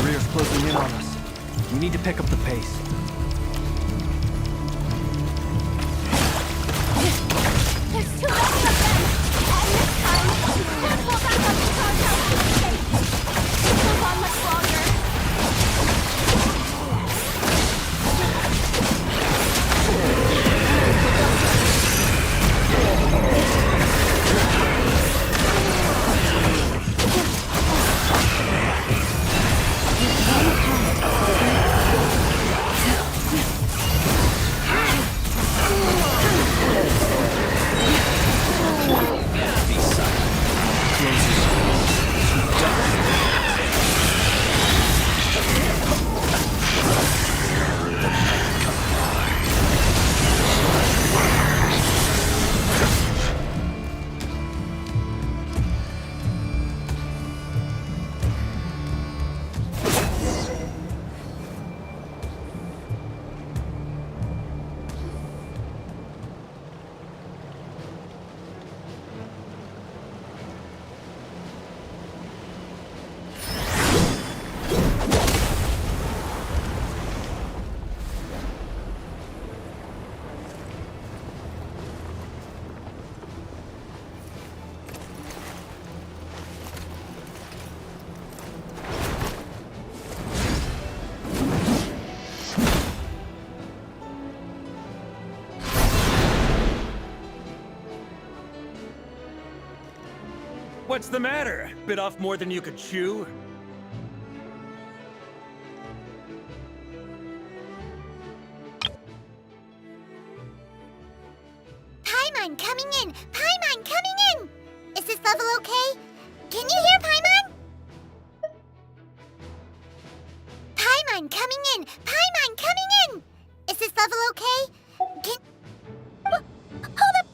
The rear's closing in on us. We need to pick up the pace. There's too many of them! And this time, we can't hold on to the cartel to escape! This will go on much longer. What's the matter? Bit off more than you could chew? Paimon coming in! Paimon coming in! Is this level okay? Can you hear Paimon? Paimon coming in! Paimon coming in! Is this level okay? Can... Hold up!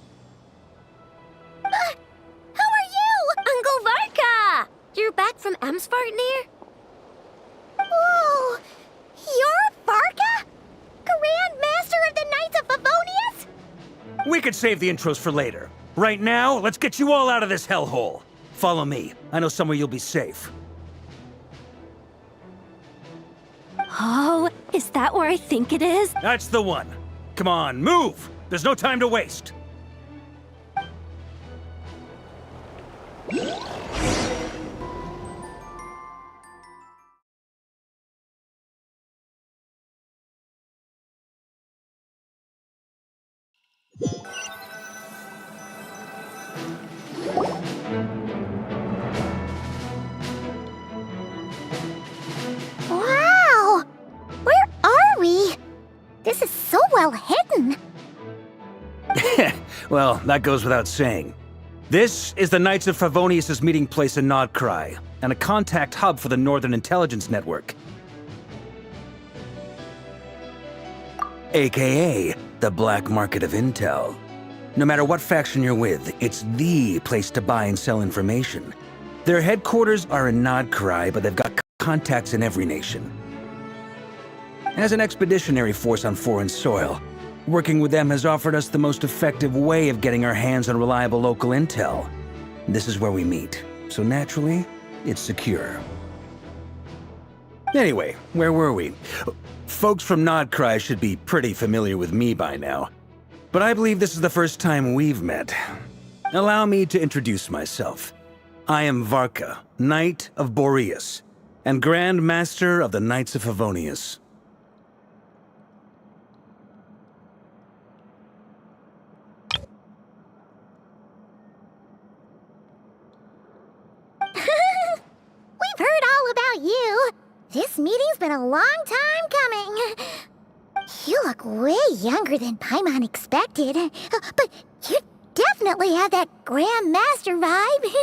Who are you? Uncle Varka! You're back from Amsvartnir? Whoa! You're Varka? Grand Master of the Knights of Favonius? We could save the intros for later. Right now, let's get you all out of this hellhole. Follow me. I know somewhere you'll be safe. Oh, is that where I think it is? That's the one. Come on, move! There's no time to waste. Wow! Where are we? This is so well hidden. Well, that goes without saying. This is the Knights of Favonius' meeting place in Nord Craj, and a contact hub for the Northern Intelligence Network. AKA, the black market of intel. No matter what faction you're with, it's the place to buy and sell information. Their headquarters are in Nord Craj, but they've got contacts in every nation. As an expeditionary force on foreign soil, working with them has offered us the most effective way of getting our hands on reliable local intel. This is where we meet, so naturally, it's secure. Anyway, where were we? Folks from Nord Craj should be pretty familiar with me by now, but I believe this is the first time we've met. Allow me to introduce myself. I am Varka, Knight of Boreas, and Grand Master of the Knights of Favonius. We've heard all about you. This meeting's been a long time coming. You look way younger than Paimon expected, but you definitely have that Grand Master vibe.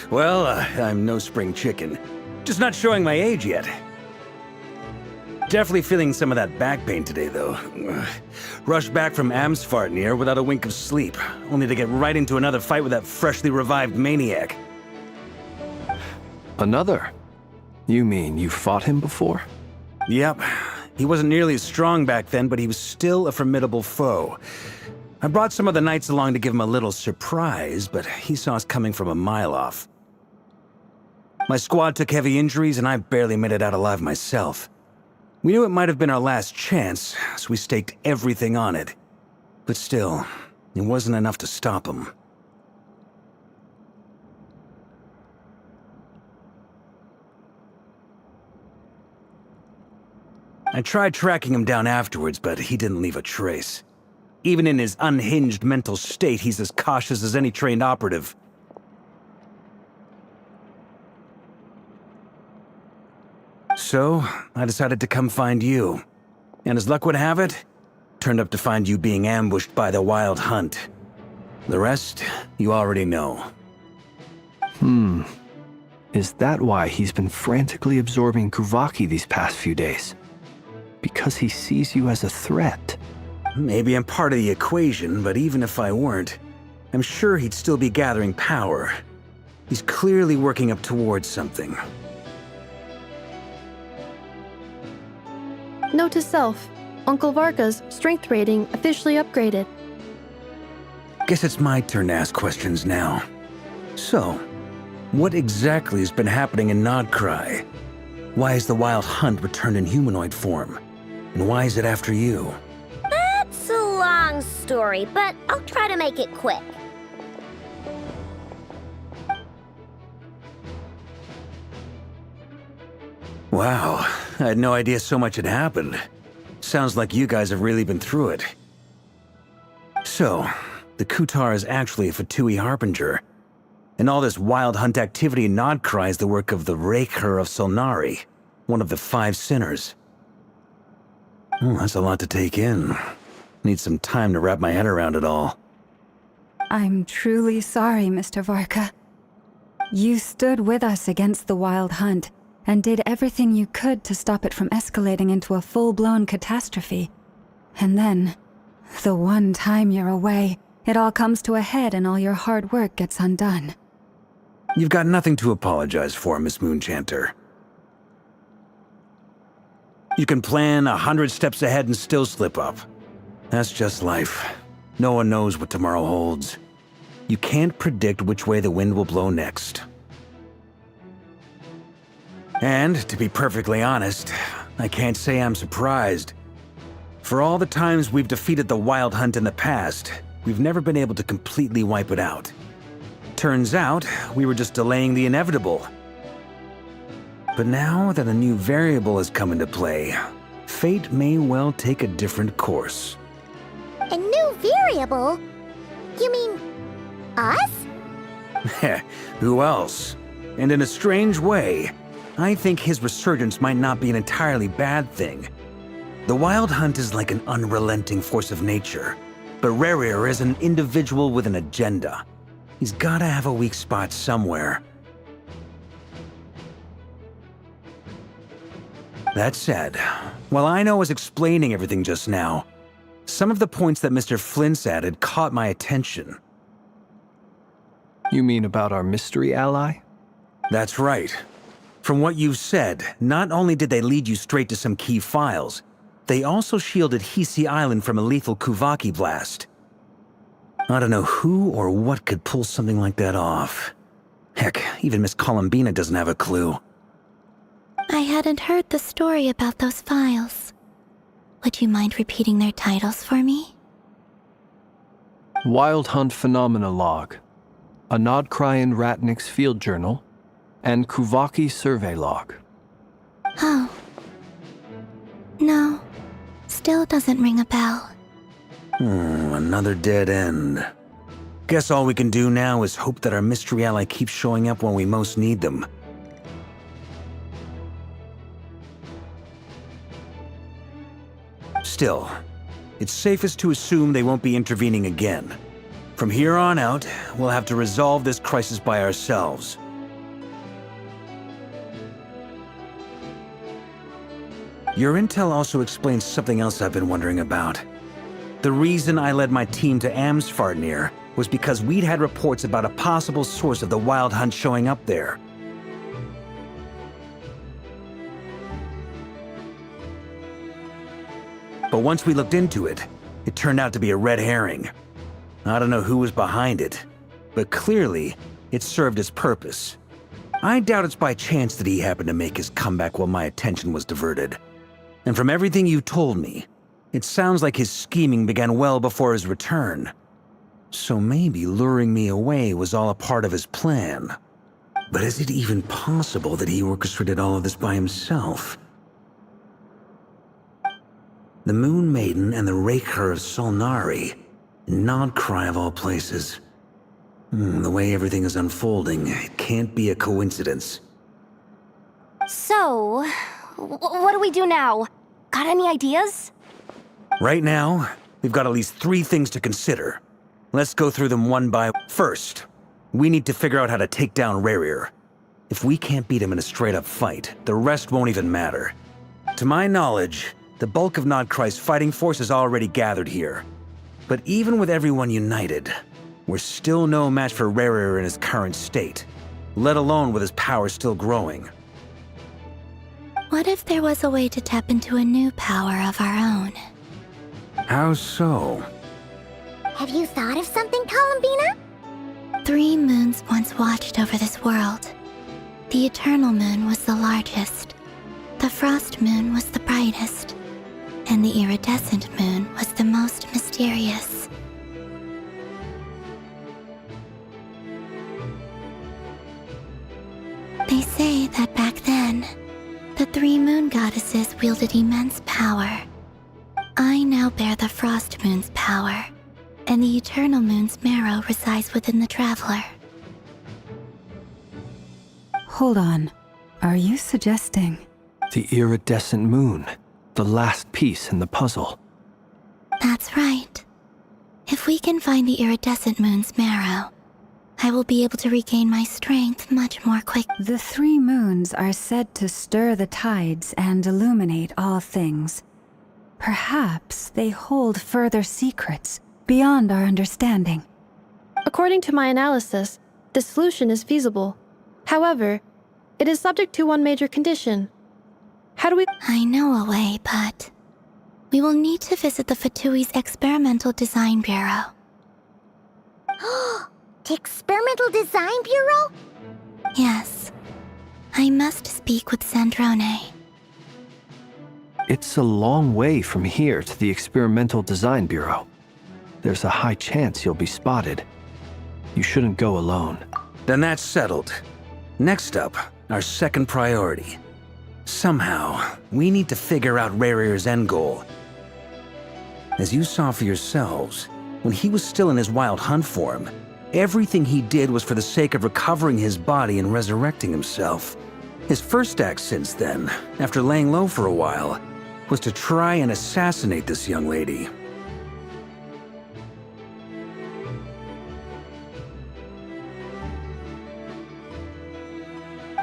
Well, I'm no spring chicken. Just not showing my age yet. Definitely feeling some of that back pain today, though. Rushed back from Amsfartnir without a wink of sleep, only to get right into another fight with that freshly revived maniac. Another? You mean you fought him before? Yep. He wasn't nearly as strong back then, but he was still a formidable foe. I brought some of the knights along to give him a little surprise, but he saw us coming from a mile off. My squad took heavy injuries, and I barely made it out alive myself. We knew it might have been our last chance, so we staked everything on it. But still, it wasn't enough to stop him. I tried tracking him down afterwards, but he didn't leave a trace. Even in his unhinged mental state, he's as cautious as any trained operative. So, I decided to come find you. And as luck would have it, turned up to find you being ambushed by the Wild Hunt. The rest, you already know. Is that why he's been frantically absorbing Kuvaki these past few days? Because he sees you as a threat? Maybe I'm part of the equation, but even if I weren't, I'm sure he'd still be gathering power. He's clearly working up towards something. Note to self, Uncle Varka's strength rating officially upgraded. Guess it's my turn to ask questions now. So, what exactly has been happening in Krai? Why is the Wild Hunt returned in humanoid form? And why is it after you? It's a long story, but I'll try to make it quick. Wow, I had no idea so much had happened. Sounds like you guys have really been through it. So, the Kutar is actually a Fatui Harbinger. And all this Wild Hunt activity in Krai is the work of the Raker of Solnari, one of the 5 sinners. Oh, that's a lot to take in. Need some time to wrap my head around it all. I'm truly sorry, Mr. Varka. You stood with us against the Wild Hunt and did everything you could to stop it from escalating into a full-blown catastrophe. And then, the one time you're away, it all comes to a head and all your hard work gets undone. You've got nothing to apologize for, Miss Moonchanter. You can plan 100 steps ahead and still slip up. That's just life. No one knows what tomorrow holds. You can't predict which way the wind will blow next. And, to be perfectly honest, I can't say I'm surprised. For all the times we've defeated the Wild Hunt in the past, we've never been able to completely wipe it out. Turns out, we were just delaying the inevitable. But now that a new variable has come into play, fate may well take a different course. A new variable? You mean us? Who else? And in a strange way, I think his resurgence might not be an entirely bad thing. The Wild Hunt is like an unrelenting force of nature, but Rerir is an individual with an agenda. He's gotta have a weak spot somewhere. That said, while I was explaining everything just now, some of the points that Mr. Flint's added caught my attention. You mean about our mystery ally? That's right. From what you've said, not only did they lead you straight to some key files, they also shielded Hisi Island from a lethal Kuvaki blast. I don't know who or what could pull something like that off. Heck, even Miss Columbina doesn't have a clue. I hadn't heard the story about those files. Would you mind repeating their titles for me? Wild Hunt Phenomena Log, a Nodkrayan Ratnik's Field Journal, and Kuvaki Survey Log. Oh. No. Still doesn't ring a bell. Another dead end. Guess all we can do now is hope that our mystery ally keeps showing up when we most need them. Still, it's safest to assume they won't be intervening again. From here on out, we'll have to resolve this crisis by ourselves. Your intel also explains something else I've been wondering about. The reason I led my team to Amsfarnir was because we'd had reports about a possible source of the Wild Hunt showing up there. But once we looked into it, it turned out to be a red herring. I don't know who was behind it, but clearly, it served its purpose. I doubt it's by chance that he happened to make his comeback while my attention was diverted. And from everything you told me, it sounds like his scheming began well before his return. So maybe luring me away was all a part of his plan. But is it even possible that he orchestrated all of this by himself? The Moon Maiden and the Raker of Solnari. Nod Cry of all places. The way everything is unfolding, it can't be a coincidence. So, what do we do now? Got any ideas? Right now, we've got at least 3 things to consider. Let's go through them one by one. First, we need to figure out how to take down Rerir. If we can't beat him in a straight-up fight, the rest won't even matter. To my knowledge, the bulk of Nod Cry's fighting force is already gathered here. But even with everyone united, we're still no match for Rerir in his current state, let alone with his power still growing. What if there was a way to tap into a new power of our own? How so? Have you thought of something, Columbina? 3 moons once watched over this world. The Eternal Moon was the largest. The Frost Moon was the brightest. And the Iridescent Moon was the most mysterious. They say that back then, the 3 moon goddesses wielded immense power. I now bear the Frost Moon's power, and the Eternal Moon's marrow resides within the Traveler. Hold on. Are you suggesting? The iridescent moon, the last piece in the puzzle. That's right. If we can find the Iridescent Moon's marrow, I will be able to regain my strength much more quickly. The 3 moons are said to stir the tides and illuminate all things. Perhaps they hold further secrets beyond our understanding. According to my analysis, the solution is feasible. However, it is subject to one major condition. How do we— I know a way, but we will need to visit the Fatui's Experimental Design Bureau. The Experimental Design Bureau? Yes. I must speak with Sandrone. It's a long way from here to the Experimental Design Bureau. There's a high chance you'll be spotted. You shouldn't go alone. Then that's settled. Next up, our second priority. Somehow, we need to figure out Rerir's end goal. As you saw for yourselves, when he was still in his Wild Hunt form, everything he did was for the sake of recovering his body and resurrecting himself. His first act since then, after laying low for a while, was to try and assassinate this young lady.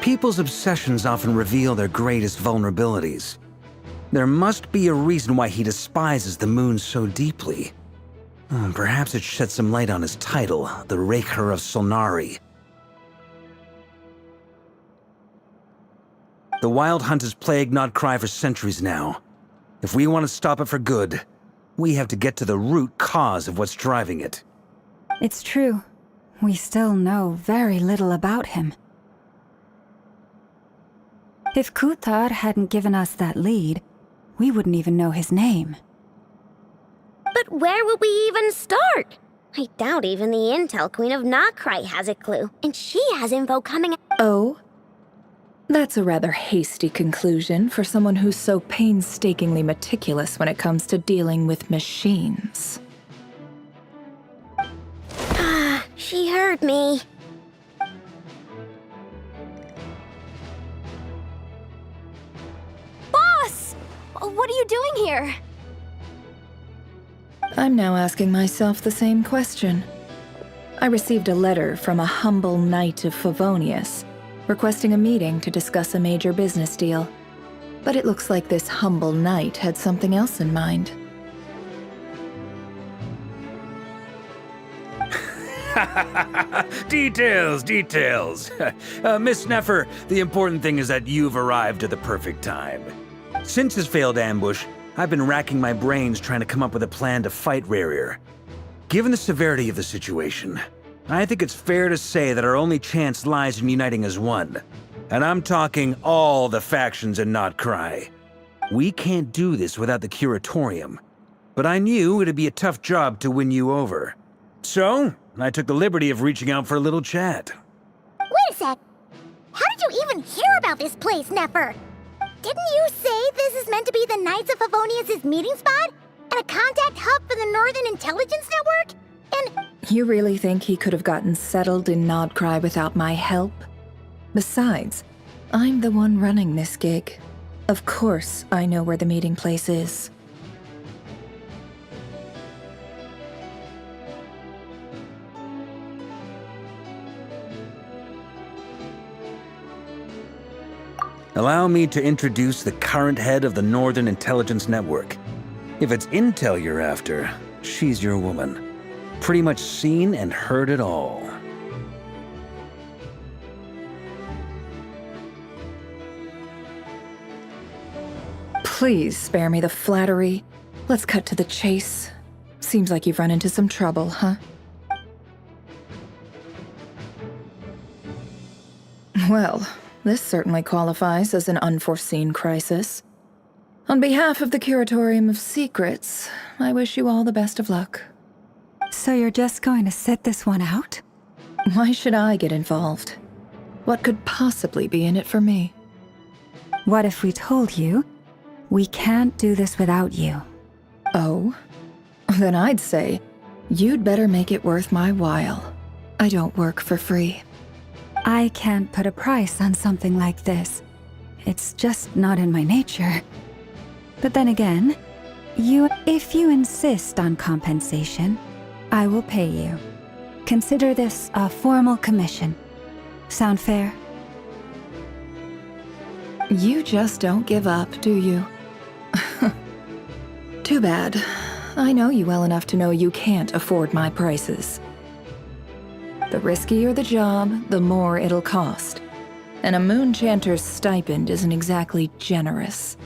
People's obsessions often reveal their greatest vulnerabilities. There must be a reason why he despises the moon so deeply. Perhaps it sheds some light on his title, the Raker of Solnari. The Wild Hunt has plagued Nod Cry for centuries now. If we want to stop it for good, we have to get to the root cause of what's driving it. It's true. We still know very little about him. If Kuthar hadn't given us that lead, we wouldn't even know his name. But where would we even start? I doubt even the Intel Queen of Nokrai has a clue, and she has info coming— Oh? That's a rather hasty conclusion for someone who's so painstakingly meticulous when it comes to dealing with machines. Ah, she heard me. Boss! What are you doing here? I'm now asking myself the same question. I received a letter from a humble knight of Favonius, requesting a meeting to discuss a major business deal. But it looks like this humble knight had something else in mind. Details, details. Miss Neffer, the important thing is that you've arrived at the perfect time. Since his failed ambush, I've been racking my brains trying to come up with a plan to fight Rarier. Given the severity of the situation, I think it's fair to say that our only chance lies in uniting as one. And I'm talking all the factions in Crai. We can't do this without the Curatorium, but I knew it'd be a tough job to win you over. So, I took the liberty of reaching out for a little chat. Wait a sec. How did you even hear about this place, Neffer? Didn't you say this is meant to be the Knights of Favonius' meeting spot? And a contact hub for the Northern Intelligence Network? And... You really think he could have gotten settled in Cry without my help? Besides, I'm the one running this gig. Of course I know where the meeting place is. Allow me to introduce the current head of the Northern Intelligence Network. If it's intel you're after, she's your woman. Pretty much seen and heard it all. Please spare me the flattery. Let's cut to the chase. Seems like you've run into some trouble, huh? Well, this certainly qualifies as an unforeseen crisis. On behalf of the Curatorium of Secrets, I wish you all the best of luck. So you're just going to sit this one out? Why should I get involved? What could possibly be in it for me? What if we told you we can't do this without you? Oh? Then I'd say, you'd better make it worth my while. I don't work for free. I can't put a price on something like this. It's just not in my nature. But then again, if you insist on compensation, I will pay you. Consider this a formal commission. Sound fair? You just don't give up, do you? Too bad. I know you well enough to know you can't afford my prices. The riskier the job, the more it'll cost. And a moon chanter's stipend isn't exactly generous.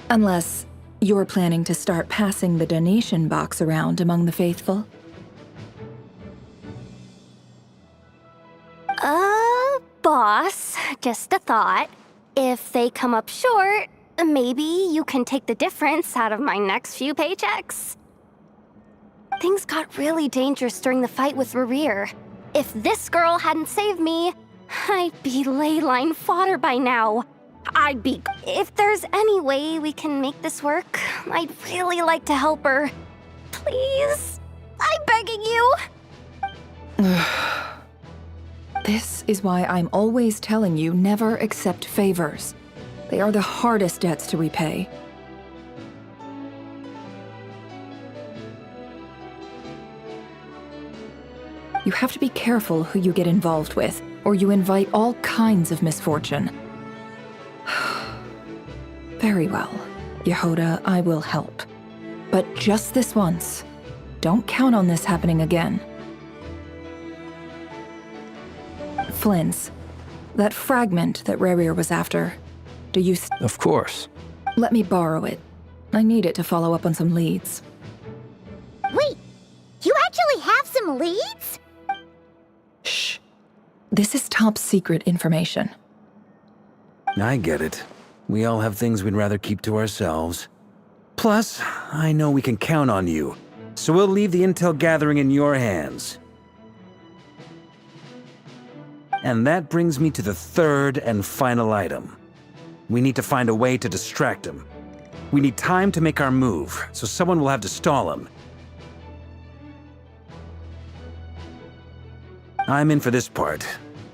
Unless you're planning to start passing the donation box around among the faithful. Boss, just a thought. If they come up short, maybe you can take the difference out of my next few paychecks. Things got really dangerous during the fight with Rarier. If this girl hadn't saved me, I'd be ley line fodder by now. If there's any way we can make this work, I'd really like to help her. Please, I'm begging you. This is why I'm always telling you never accept favors. They are the hardest debts to repay. You have to be careful who you get involved with, or you invite all kinds of misfortune. Very well, Yehoda, I will help. But just this once. Don't count on this happening again. Flynn's. That fragment that Rarier was after. Do you Of course. Let me borrow it. I need it to follow up on some leads. Wait, you actually have some leads? Shh. This is top secret information. I get it. We all have things we'd rather keep to ourselves. Plus, I know we can count on you, so we'll leave the intel gathering in your hands. And that brings me to the third and final item. We need to find a way to distract him. We need time to make our move, so someone will have to stall him. I'm in for this part,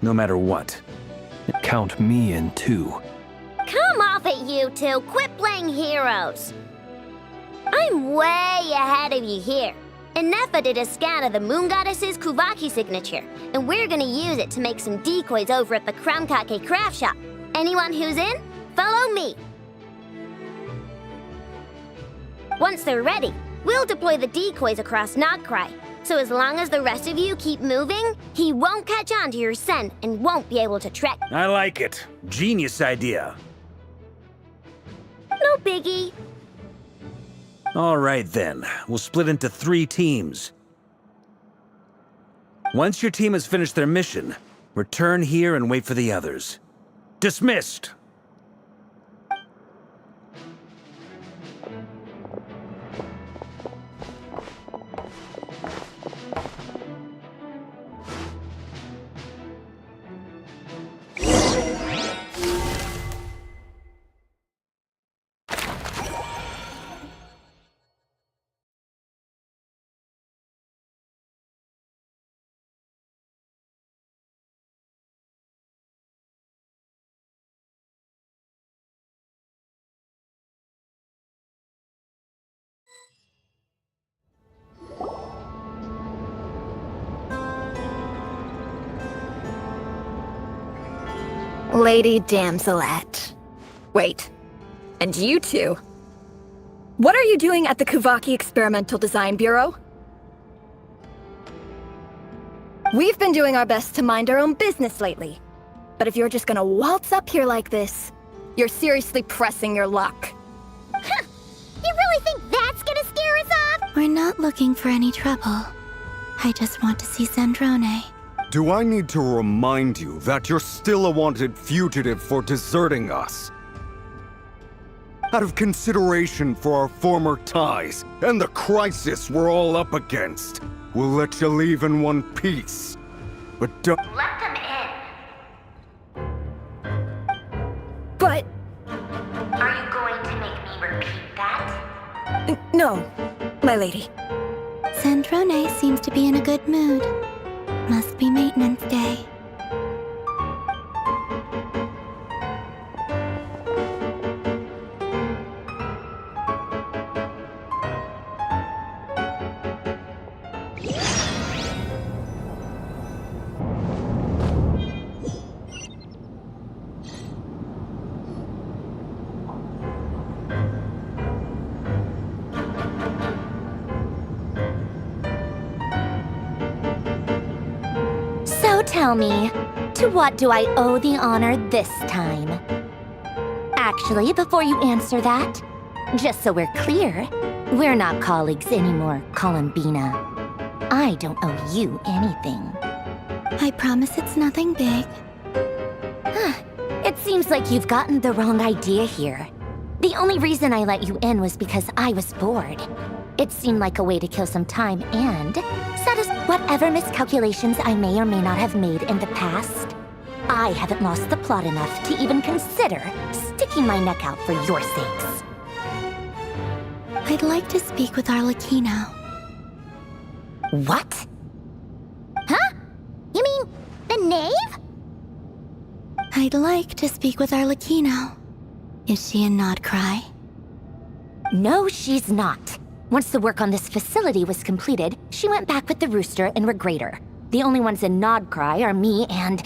no matter what. Count me in too. Come off it, you two. Quit playing heroes. I'm way ahead of you here. Innefa did a scan of the Moon Goddess's Kuvaki signature, and we're gonna use it to make some decoys over at the Krumkake craft shop. Anyone who's in, follow me. Once they're ready, we'll deploy the decoys across Krai. So as long as the rest of you keep moving, he won't catch on to your scent and won't be able to track. I like it. Genius idea. No biggie. All right then, we'll split into 3 teams. Once your team has finished their mission, return here and wait for the others. Dismissed! Lady Damselette. Wait. And you two? What are you doing at the Kuvaki Experimental Design Bureau? We've been doing our best to mind our own business lately. But if you're just gonna waltz up here like this, you're seriously pressing your luck. Huh. You really think that's gonna scare us off? We're not looking for any trouble. I just want to see Zandrone. Do I need to remind you that you're still a wanted fugitive for deserting us? Out of consideration for our former ties and the crisis we're all up against, we'll let you leave in one piece. But don't— Let them in. But... Are you going to make me repeat that? No, my lady. Zandrone seems to be in a good mood. Must be maintenance day. Tell me, to what do I owe the honor this time? Actually, before you answer that, just so we're clear, we're not colleagues anymore, Columbina. I don't owe you anything. I promise it's nothing big. It seems like you've gotten the wrong idea here. The only reason I let you in was because I was bored. It seemed like a way to kill some time and satisfy whatever miscalculations I may or may not have made in the past. I haven't lost the plot enough to even consider sticking my neck out for your sakes. I'd like to speak with Arlecchino. What? Huh? You mean the knave? I'd like to speak with Arlecchino. Is she in Krai? No, she's not. Once the work on this facility was completed, she went back with the Rooster and Regrator. The only ones in Krai are me and...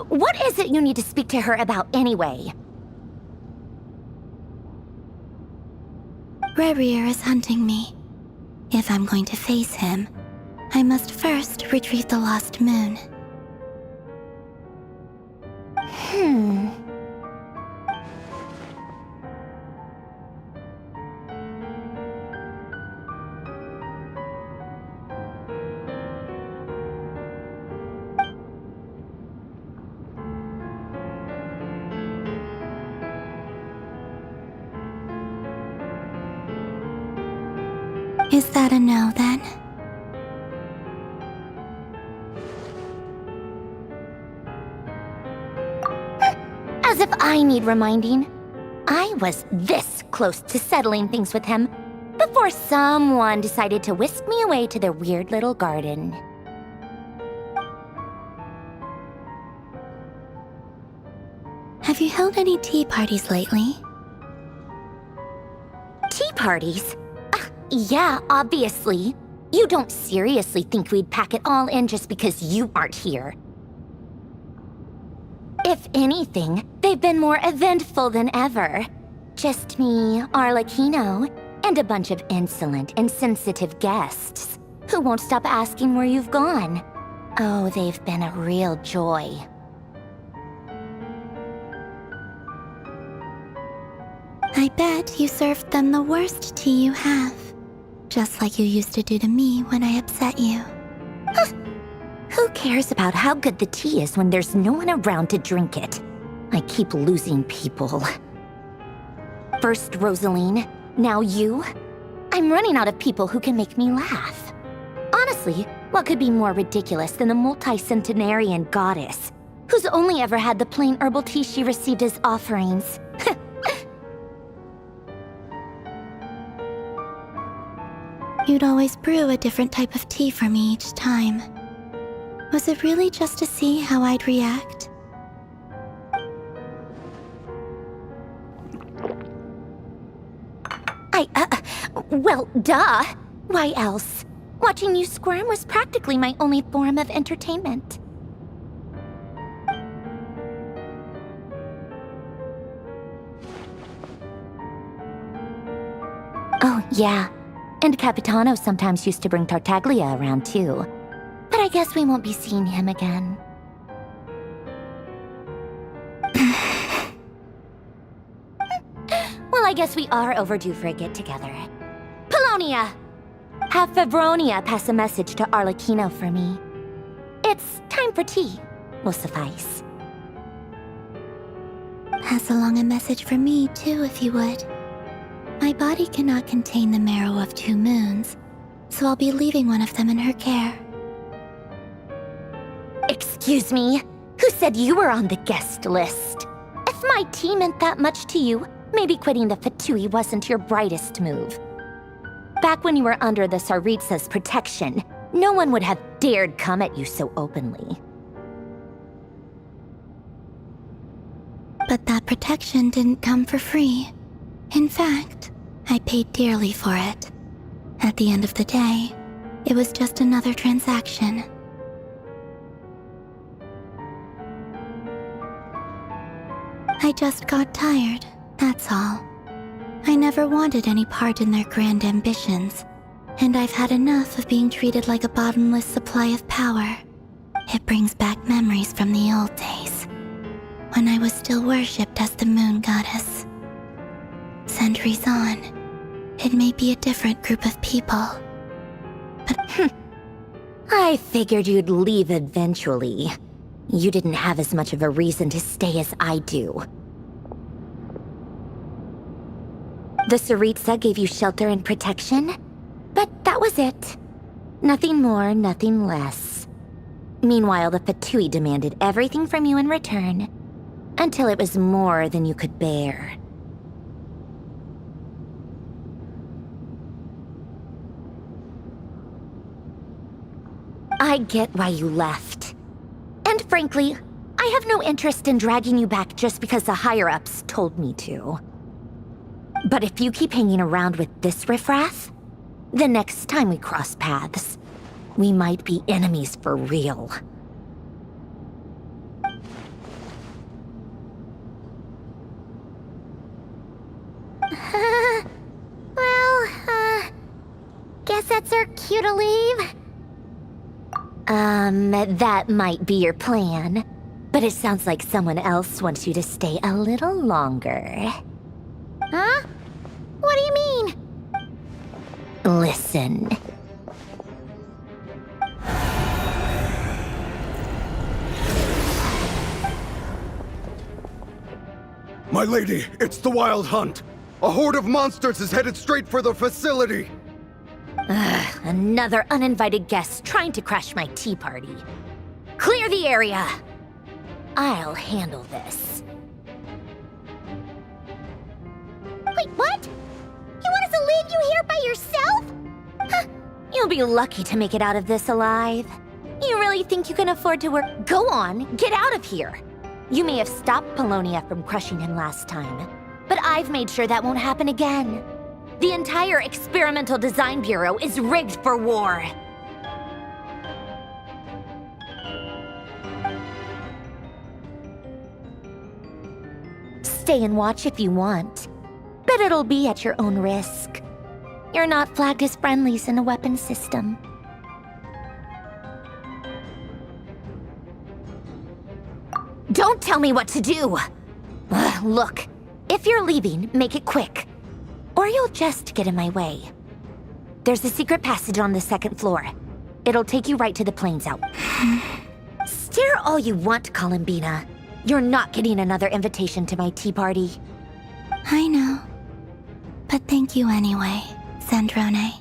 What is it you need to speak to her about anyway? Rerir is hunting me. If I'm going to face him, I must first retrieve the lost moon. Is that a no, then? As if I need reminding. I was this close to settling things with him before someone decided to whisk me away to their weird little garden. Have you held any tea parties lately? Tea parties? yeah, obviously. You don't seriously think we'd pack it all in just because you aren't here. If anything, they've been more eventful than ever. Just me, Arlecchino, and a bunch of insolent, insensitive guests who won't stop asking where you've gone. Oh, they've been a real joy. I bet you served them the worst tea you have. Just like you used to do to me when I upset you. Who cares about how good the tea is when there's no one around to drink it? I keep losing people. First Rosaline, now you. I'm running out of people who can make me laugh. Honestly, what could be more ridiculous than the multi-centenarian goddess, who's only ever had the plain herbal tea she received as offerings? You'd always brew a different type of tea for me each time. Was it really just to see how I'd react? Well, duh. Why else? Watching you squirm was practically my only form of entertainment. Oh, yeah. And Capitano sometimes used to bring Tartaglia around, too. But I guess we won't be seeing him again. Well, I guess we are overdue for a get-together. Polonia! Have Favronia pass a message to Arlecchino for me. It's time for tea. Will suffice. Pass along a message for me, too, if you would. My body cannot contain the marrow of 2 moons, so I'll be leaving one of them in her care. Excuse me? Who said you were on the guest list? If my tea meant that much to you, maybe quitting the Fatui wasn't your brightest move. Back when you were under the Tsaritsa's protection, no one would have dared come at you so openly. But that protection didn't come for free. In fact, I paid dearly for it. At the end of the day, it was just another transaction. I just got tired, that's all. I never wanted any part in their grand ambitions, and I've had enough of being treated like a bottomless supply of power. It brings back memories from the old days, when I was still worshipped as the moon goddess. Centuries on, it may be a different group of people, but I figured you'd leave eventually. You didn't have as much of a reason to stay as I do. The Tsaritsa gave you shelter and protection, but that was it. Nothing more, nothing less. Meanwhile, the Fatui demanded everything from you in return, until it was more than you could bear. I get why you left. And frankly, I have no interest in dragging you back just because the higher-ups told me to. But if you keep hanging around with this riffraff, the next time we cross paths, we might be enemies for real. Guess that's our cue to leave. That might be your plan. But it sounds like someone else wants you to stay a little longer. Huh? What do you mean? Listen. My lady, it's the Wild Hunt. A horde of monsters is headed straight for the facility. Another uninvited guest trying to crash my tea party. Clear the area! I'll handle this. Wait, what? You want us to leave you here by yourself? Huh, you'll be lucky to make it out of this alive. You really think you can afford to work? Go on, get out of here. You may have stopped Polonia from crushing him last time, but I've made sure that won't happen again. The entire Experimental Design Bureau is rigged for war. Stay and watch if you want, but it'll be at your own risk. You're not flagged as friendlies in the weapons system. Don't tell me what to do! Look, if you're leaving, make it quick. Or you'll just get in my way. There's a secret passage on the 2nd floor. It'll take you right to the planes out. Stare all you want, Columbina. You're not getting another invitation to my tea party. I know. But thank you anyway, Sandrone.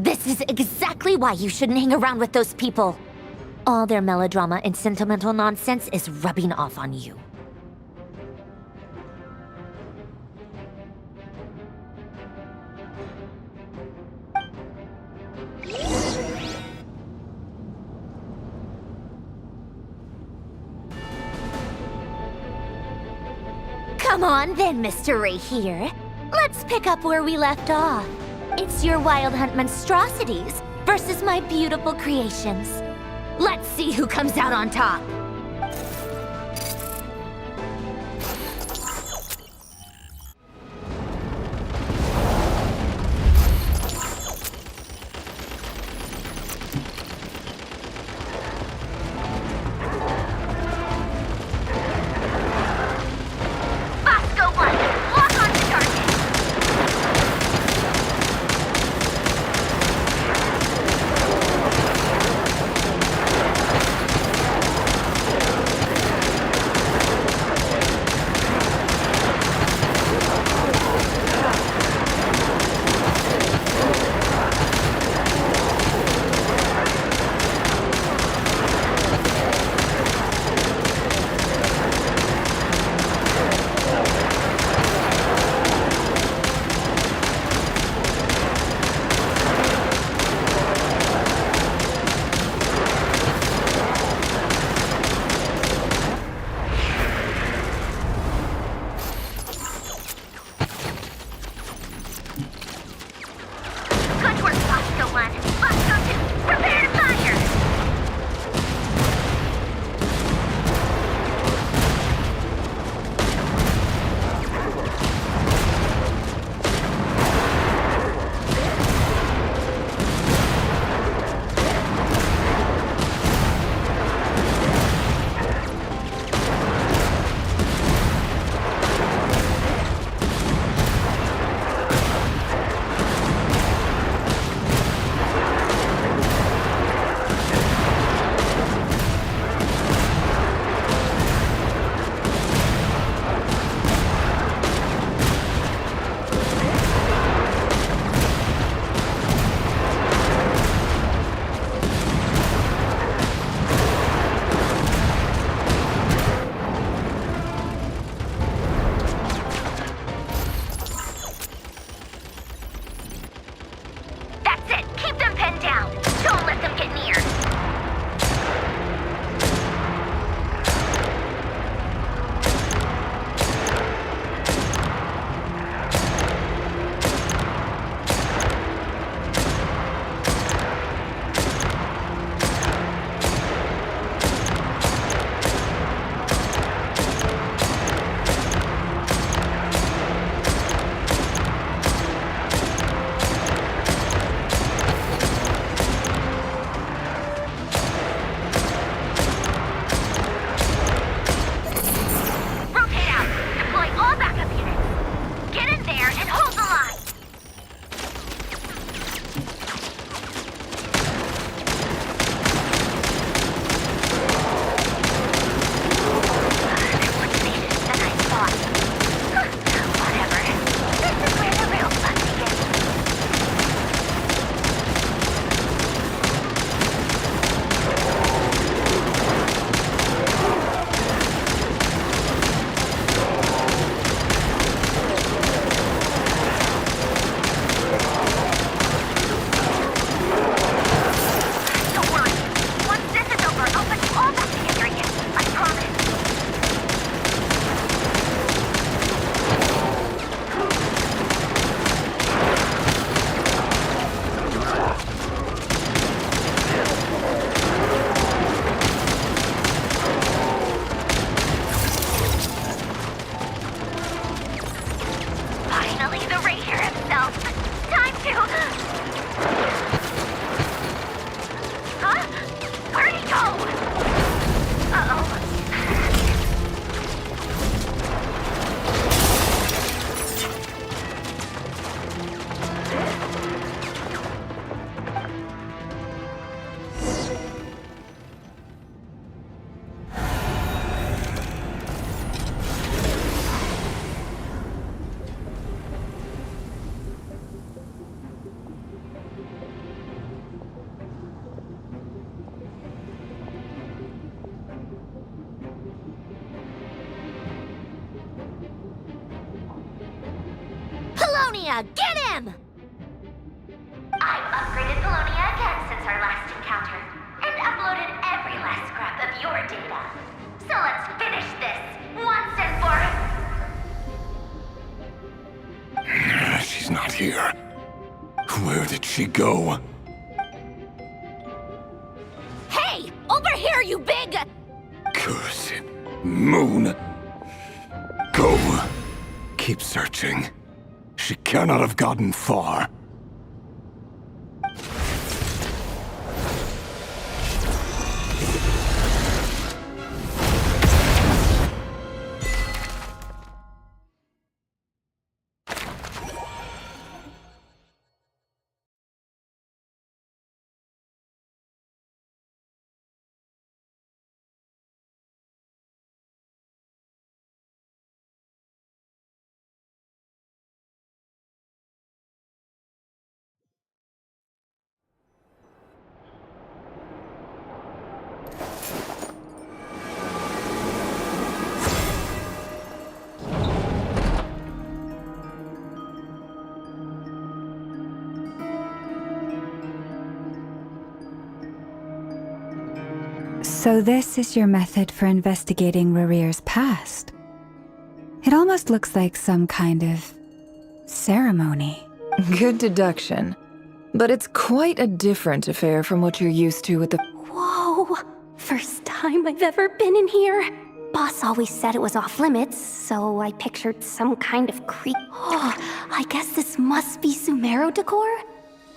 This is exactly why you shouldn't hang around with those people. All their melodrama and sentimental nonsense is rubbing off on you. Come on then, Mr. Ray here. Let's pick up where we left off. It's your Wild Hunt monstrosities versus my beautiful creations. Let's see who comes out on top. Polonia! Get him! I've upgraded Polonia again since our last encounter, and uploaded every last scrap of your data. So let's finish this, once and for... She's not here. Where did she go? Hey! Over here, you big... Cursed moon. Go. Keep searching. She cannot have gotten far. So this is your method for investigating Rarir's past? It almost looks like some kind of ceremony. Good deduction. But it's quite a different affair from what you're used to with the... Whoa! First time I've ever been in here. Boss always said it was off limits, so I pictured some kind of creep. Oh, I guess this must be Sumero decor?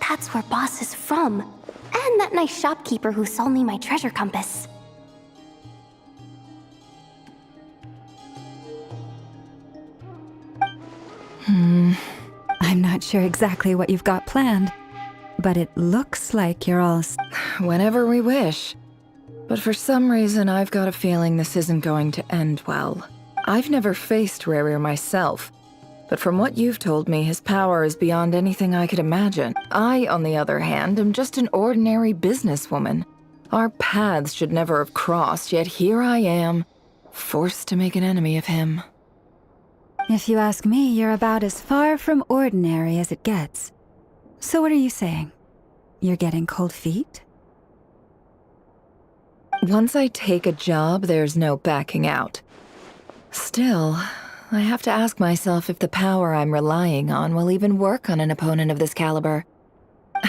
That's where Boss is from. And that nice shopkeeper who sold me my treasure compass. I'm not sure exactly what you've got planned, but it looks like you're all... Whenever we wish. But for some reason, I've got a feeling this isn't going to end well. I've never faced Rarir myself, but from what you've told me, his power is beyond anything I could imagine. I, on the other hand, am just an ordinary businesswoman. Our paths should never have crossed, yet here I am, forced to make an enemy of him. If you ask me, you're about as far from ordinary as it gets. So what are you saying? You're getting cold feet? Once I take a job, there's no backing out. Still, I have to ask myself if the power I'm relying on will even work on an opponent of this caliber.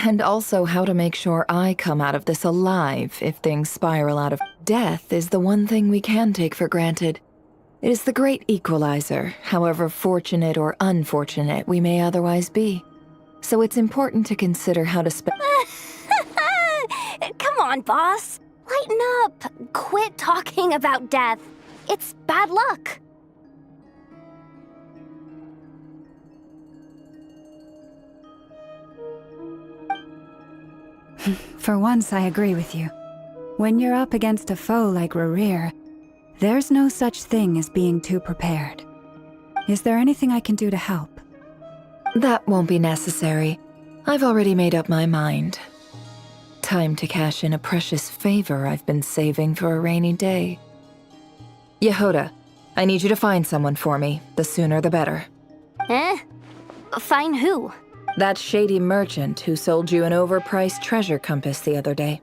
And also how to make sure I come out of this alive if things spiral out of... Death is the one thing we can take for granted. It is the great equalizer, however fortunate or unfortunate we may otherwise be. So it's important to consider how to Come on, boss. Lighten up. Quit talking about death. It's bad luck. For once, I agree with you. When you're up against a foe like Rarir, there's no such thing as being too prepared. Is there anything I can do to help? That won't be necessary. I've already made up my mind. Time to cash in a precious favor I've been saving for a rainy day. Yehoda, I need you to find someone for me. The sooner the better. Find who? That shady merchant who sold you an overpriced treasure compass the other day.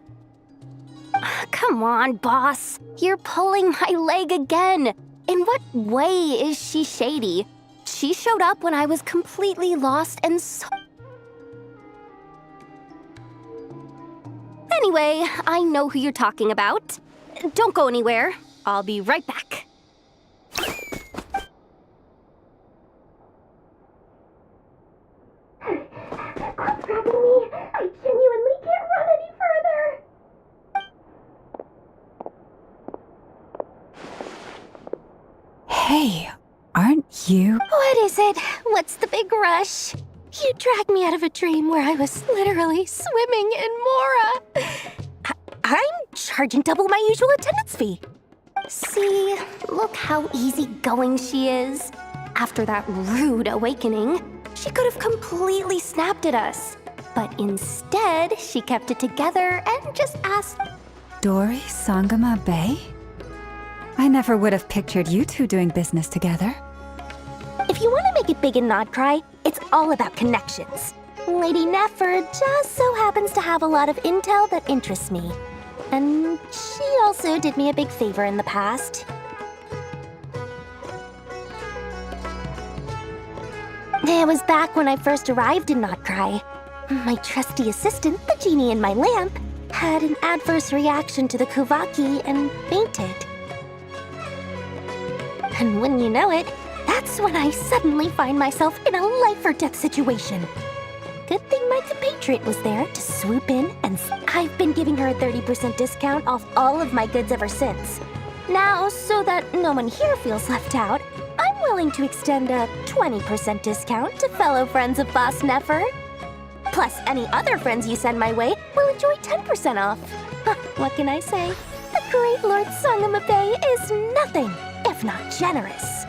Come on, boss. You're pulling my leg again. In what way is she shady? She showed up when I was completely lost and so... Anyway, I know who you're talking about. Don't go anywhere. I'll be right back. Quit grabbing me. I genuinely can't run any further. Hey, aren't you? What is it? What's the big rush? You dragged me out of a dream where I was literally swimming in Mora. I'm charging double my usual attendance fee. See, look how easygoing she is. After that rude awakening, she could have completely snapped at us. But instead, she kept it together and just asked... Dori Sangama Bay? I never would have pictured you two doing business together. If you want to make it big in Nod Cry, It's all about connections. Lady Nefer just so happens to have a lot of intel that interests me. And she also did me a big favor in the past. It was back when I first arrived in Cry. My trusty assistant, the genie in my lamp, had an adverse reaction to the Kuvaki and fainted. And when you know it, that's when I suddenly find myself in a life-or-death situation. Good thing my compatriot was there to swoop in, and I've been giving her a 30% discount off all of my goods ever since. Now, so that no one here feels left out, I'm willing to extend a 20% discount to fellow friends of Boss Nefer. Plus, any other friends you send my way will enjoy 10% off. What can I say? The great Lord Sangamabe is nothing if not generous.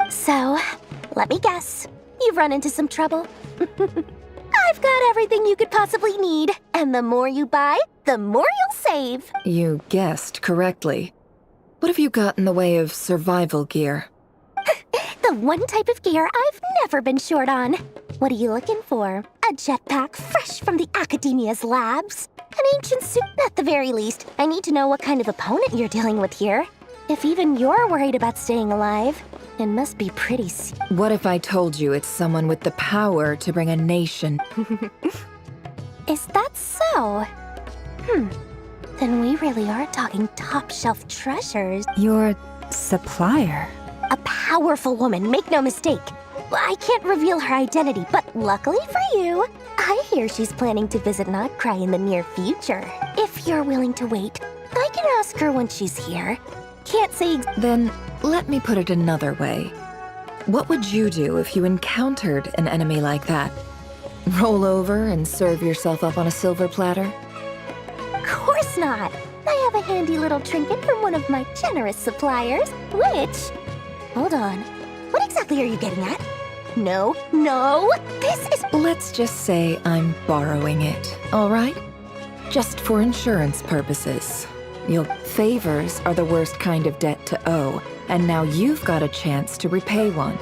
So, let me guess. You've run into some trouble? I've got everything you could possibly need, and the more you buy, the more you'll save. You guessed correctly. What have you got in the way of survival gear? The one type of gear I've never been short on. What are you looking for? A jetpack fresh from the Academia's labs? An ancient suit at the very least. I need to know what kind of opponent you're dealing with here. If even you're worried about staying alive, it must be pretty What if I told you it's someone with the power to bring a nation? Is that so? Then we really are talking top-shelf treasures. Your supplier? A powerful woman, make no mistake. I can't reveal her identity, but luckily for you, I hear she's planning to visit Cry in the near future. If you're willing to wait, I can ask her when she's here. Can't say Then, let me put it another way. What would you do if you encountered an enemy like that? Roll over and serve yourself up on a silver platter? Of course not. I have a handy little trinket from one of my generous suppliers, which... Hold on. What exactly are you getting at? No, this is... Let's just say I'm borrowing it, all right? Just for insurance purposes. Your favors are the worst kind of debt to owe, and now you've got a chance to repay one.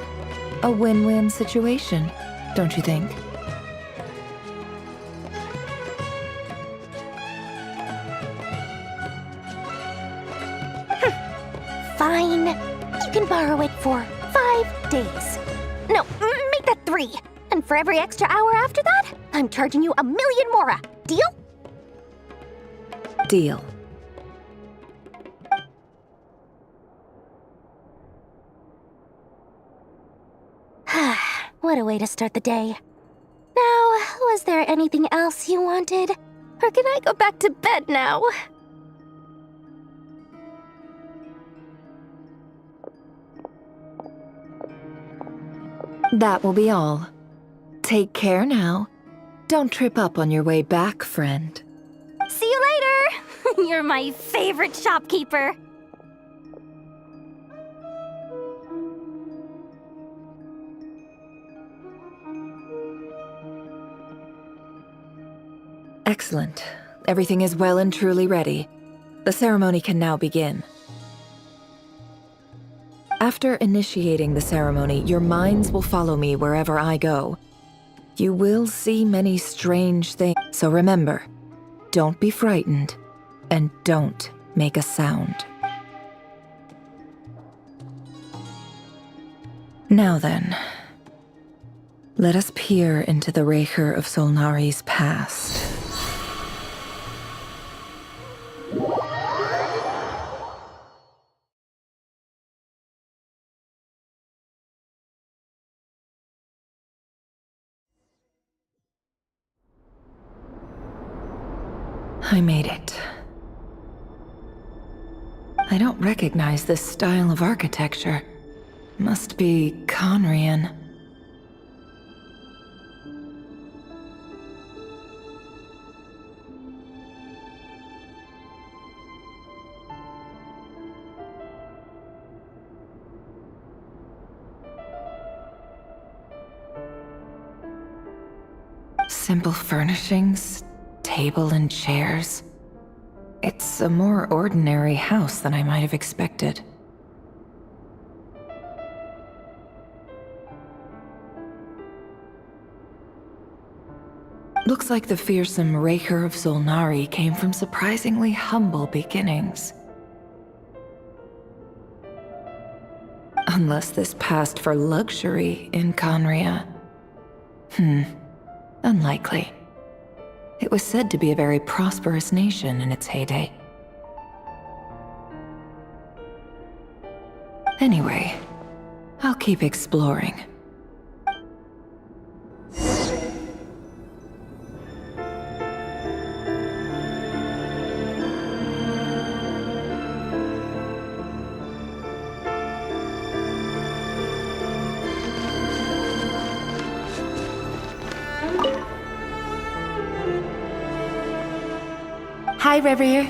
A win-win situation, don't you think? Fine. You can borrow it for 5 days. No, make that 3. And for every extra hour after that, I'm charging you 1,000,000 mora. Deal? Deal. What a way to start the day. Now, was there anything else you wanted? Or can I go back to bed now? That will be all. Take care now. Don't trip up on your way back, friend. See you later! You're my favorite shopkeeper. Excellent. Everything is well and truly ready. The ceremony can now begin. After initiating the ceremony, your minds will follow me wherever I go. You will see many strange things, so remember, don't be frightened, and don't make a sound. Now then, let us peer into the Raker of Solnari's past. I made it. I don't recognize this style of architecture. Must be Conrian. Simple furnishings, table and chairs. It's a more ordinary house than I might have expected. Looks like the fearsome Raker of Zulnari came from surprisingly humble beginnings. Unless this passed for luxury in Conria. Unlikely. It was said to be a very prosperous nation in its heyday. Anyway, I'll keep exploring. Hi, River.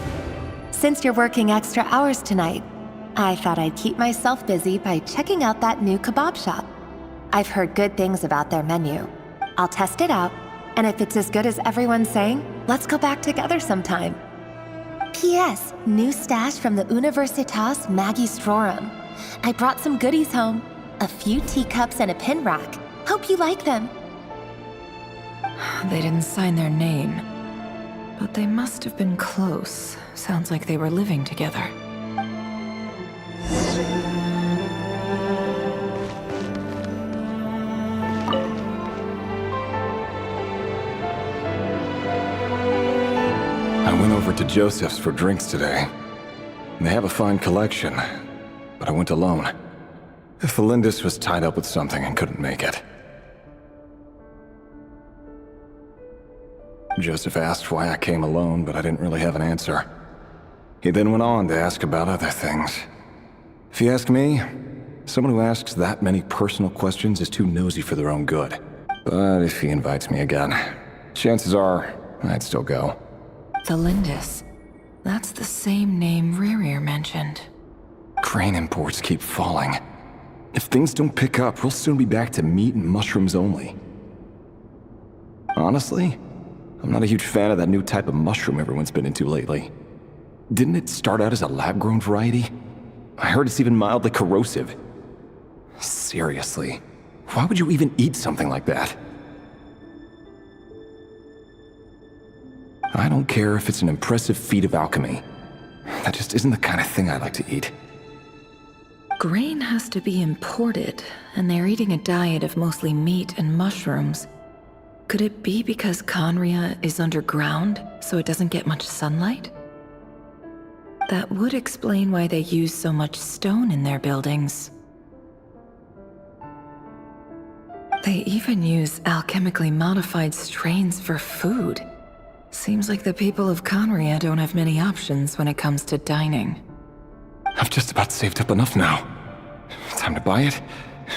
Since you're working extra hours tonight, I thought I'd keep myself busy by checking out that new kebab shop. I've heard good things about their menu. I'll test it out, and if it's as good as everyone's saying, let's go back together sometime. P.S. New stash from the Universitas Magistrorum. I brought some goodies home. A few teacups and a pin rack. Hope you like them. They didn't sign their name. But they must have been close. Sounds like they were living together. I went over to Joseph's for drinks today. They have a fine collection, but I went alone. Felindis was tied up with something and couldn't make it. Joseph asked why I came alone, but I didn't really have an answer. He then went on to ask about other things. If you ask me, someone who asks that many personal questions is too nosy for their own good. But if he invites me again, chances are I'd still go. Felindis. That's the same name Rerir mentioned. Crane imports keep falling. If things don't pick up, we'll soon be back to meat and mushrooms only. Honestly, I'm not a huge fan of that new type of mushroom everyone's been into lately. Didn't it start out as a lab-grown variety? I heard it's even mildly corrosive. Seriously, why would you even eat something like that? I don't care if it's an impressive feat of alchemy. That just isn't the kind of thing I like to eat. Grain has to be imported, and they're eating a diet of mostly meat and mushrooms. Could it be because Conria is underground, so it doesn't get much sunlight? That would explain why they use so much stone in their buildings. They even use alchemically modified strains for food. Seems like the people of Conria don't have many options when it comes to dining. I've just about saved up enough now. Time to buy it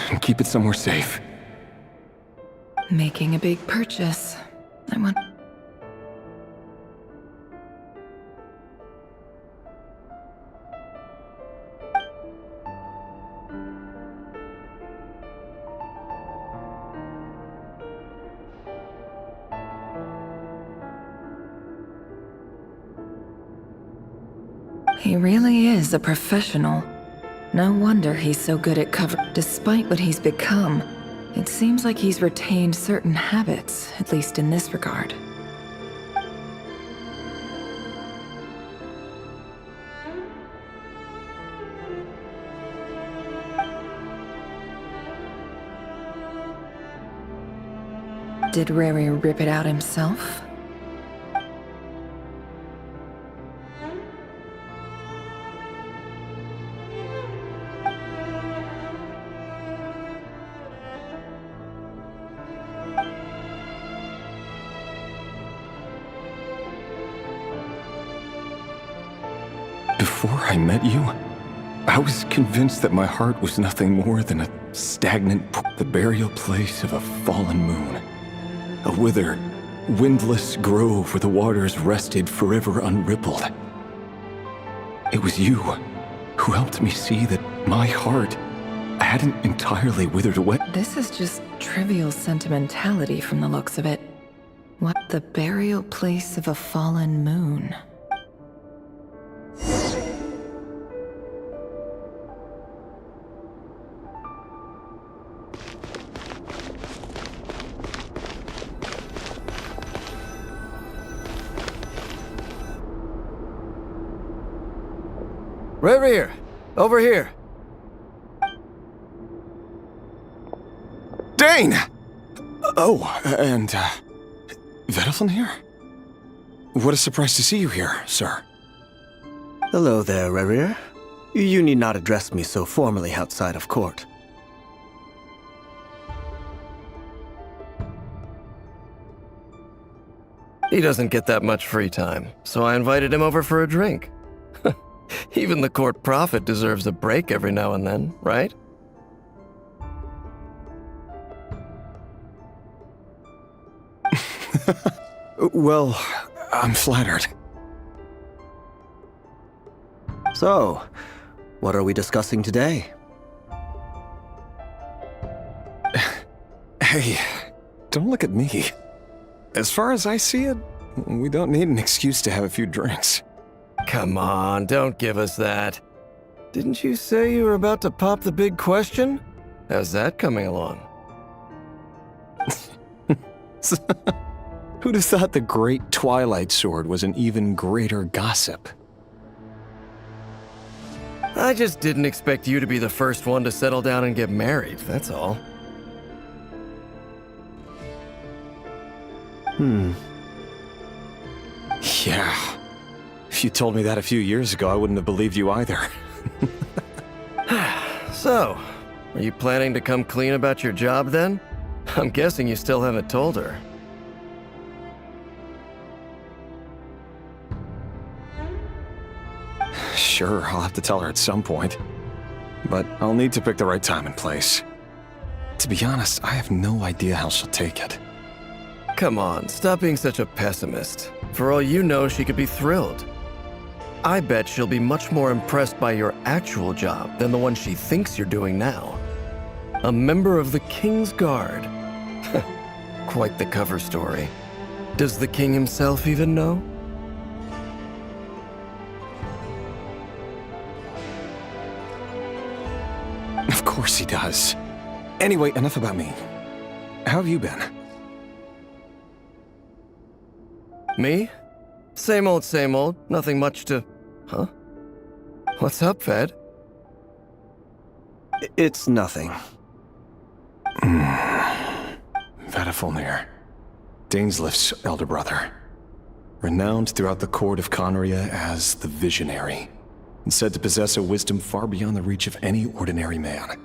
and keep it somewhere safe. Making a big purchase. I want... He really is a professional. No wonder he's so good at cover. Despite what he's become, it seems like he's retained certain habits, at least in this regard. Did Rary rip it out himself? Before I met you, I was convinced that my heart was nothing more than a stagnant the burial place of a fallen moon. A withered, windless grove where the waters rested forever unrippled. It was you who helped me see that my heart hadn't entirely withered away. This is just trivial sentimentality from the looks of it. What, the burial place of a fallen moon? Rerir, over here. Dane! Oh, and, Vedaflin here? What a surprise to see you here, sir. Hello there, Rerir. You need not address me so formally outside of court. He doesn't get that much free time, so I invited him over for a drink. Even the court prophet deserves a break every now and then, right? Well, I'm flattered. So, what are we discussing today? Hey, don't look at me. As far as I see it, we don't need an excuse to have a few drinks. Come on, don't give us that. Didn't you say you were about to pop the big question? How's that coming along? Who'd have thought the great Twilight Sword was an even greater gossip? I just didn't expect you to be the first one to settle down and get married, that's all. Yeah. If you told me that a few years ago, I wouldn't have believed you either. So, are you planning to come clean about your job then? I'm guessing you still haven't told her. Sure, I'll have to tell her at some point. But I'll need to pick the right time and place. To be honest, I have no idea how she'll take it. Come on, stop being such a pessimist. For all you know, she could be thrilled. I bet she'll be much more impressed by your actual job than the one she thinks you're doing now. A member of the King's Guard. Quite the cover story. Does the king himself even know? Of course he does. Anyway, enough about me. How have you been? Me? Same old, nothing much to... Huh? What's up, Ved? It's nothing. Vedaflin, Dainslift's elder brother. Renowned throughout the court of Conria as the Visionary, and said to possess a wisdom far beyond the reach of any ordinary man.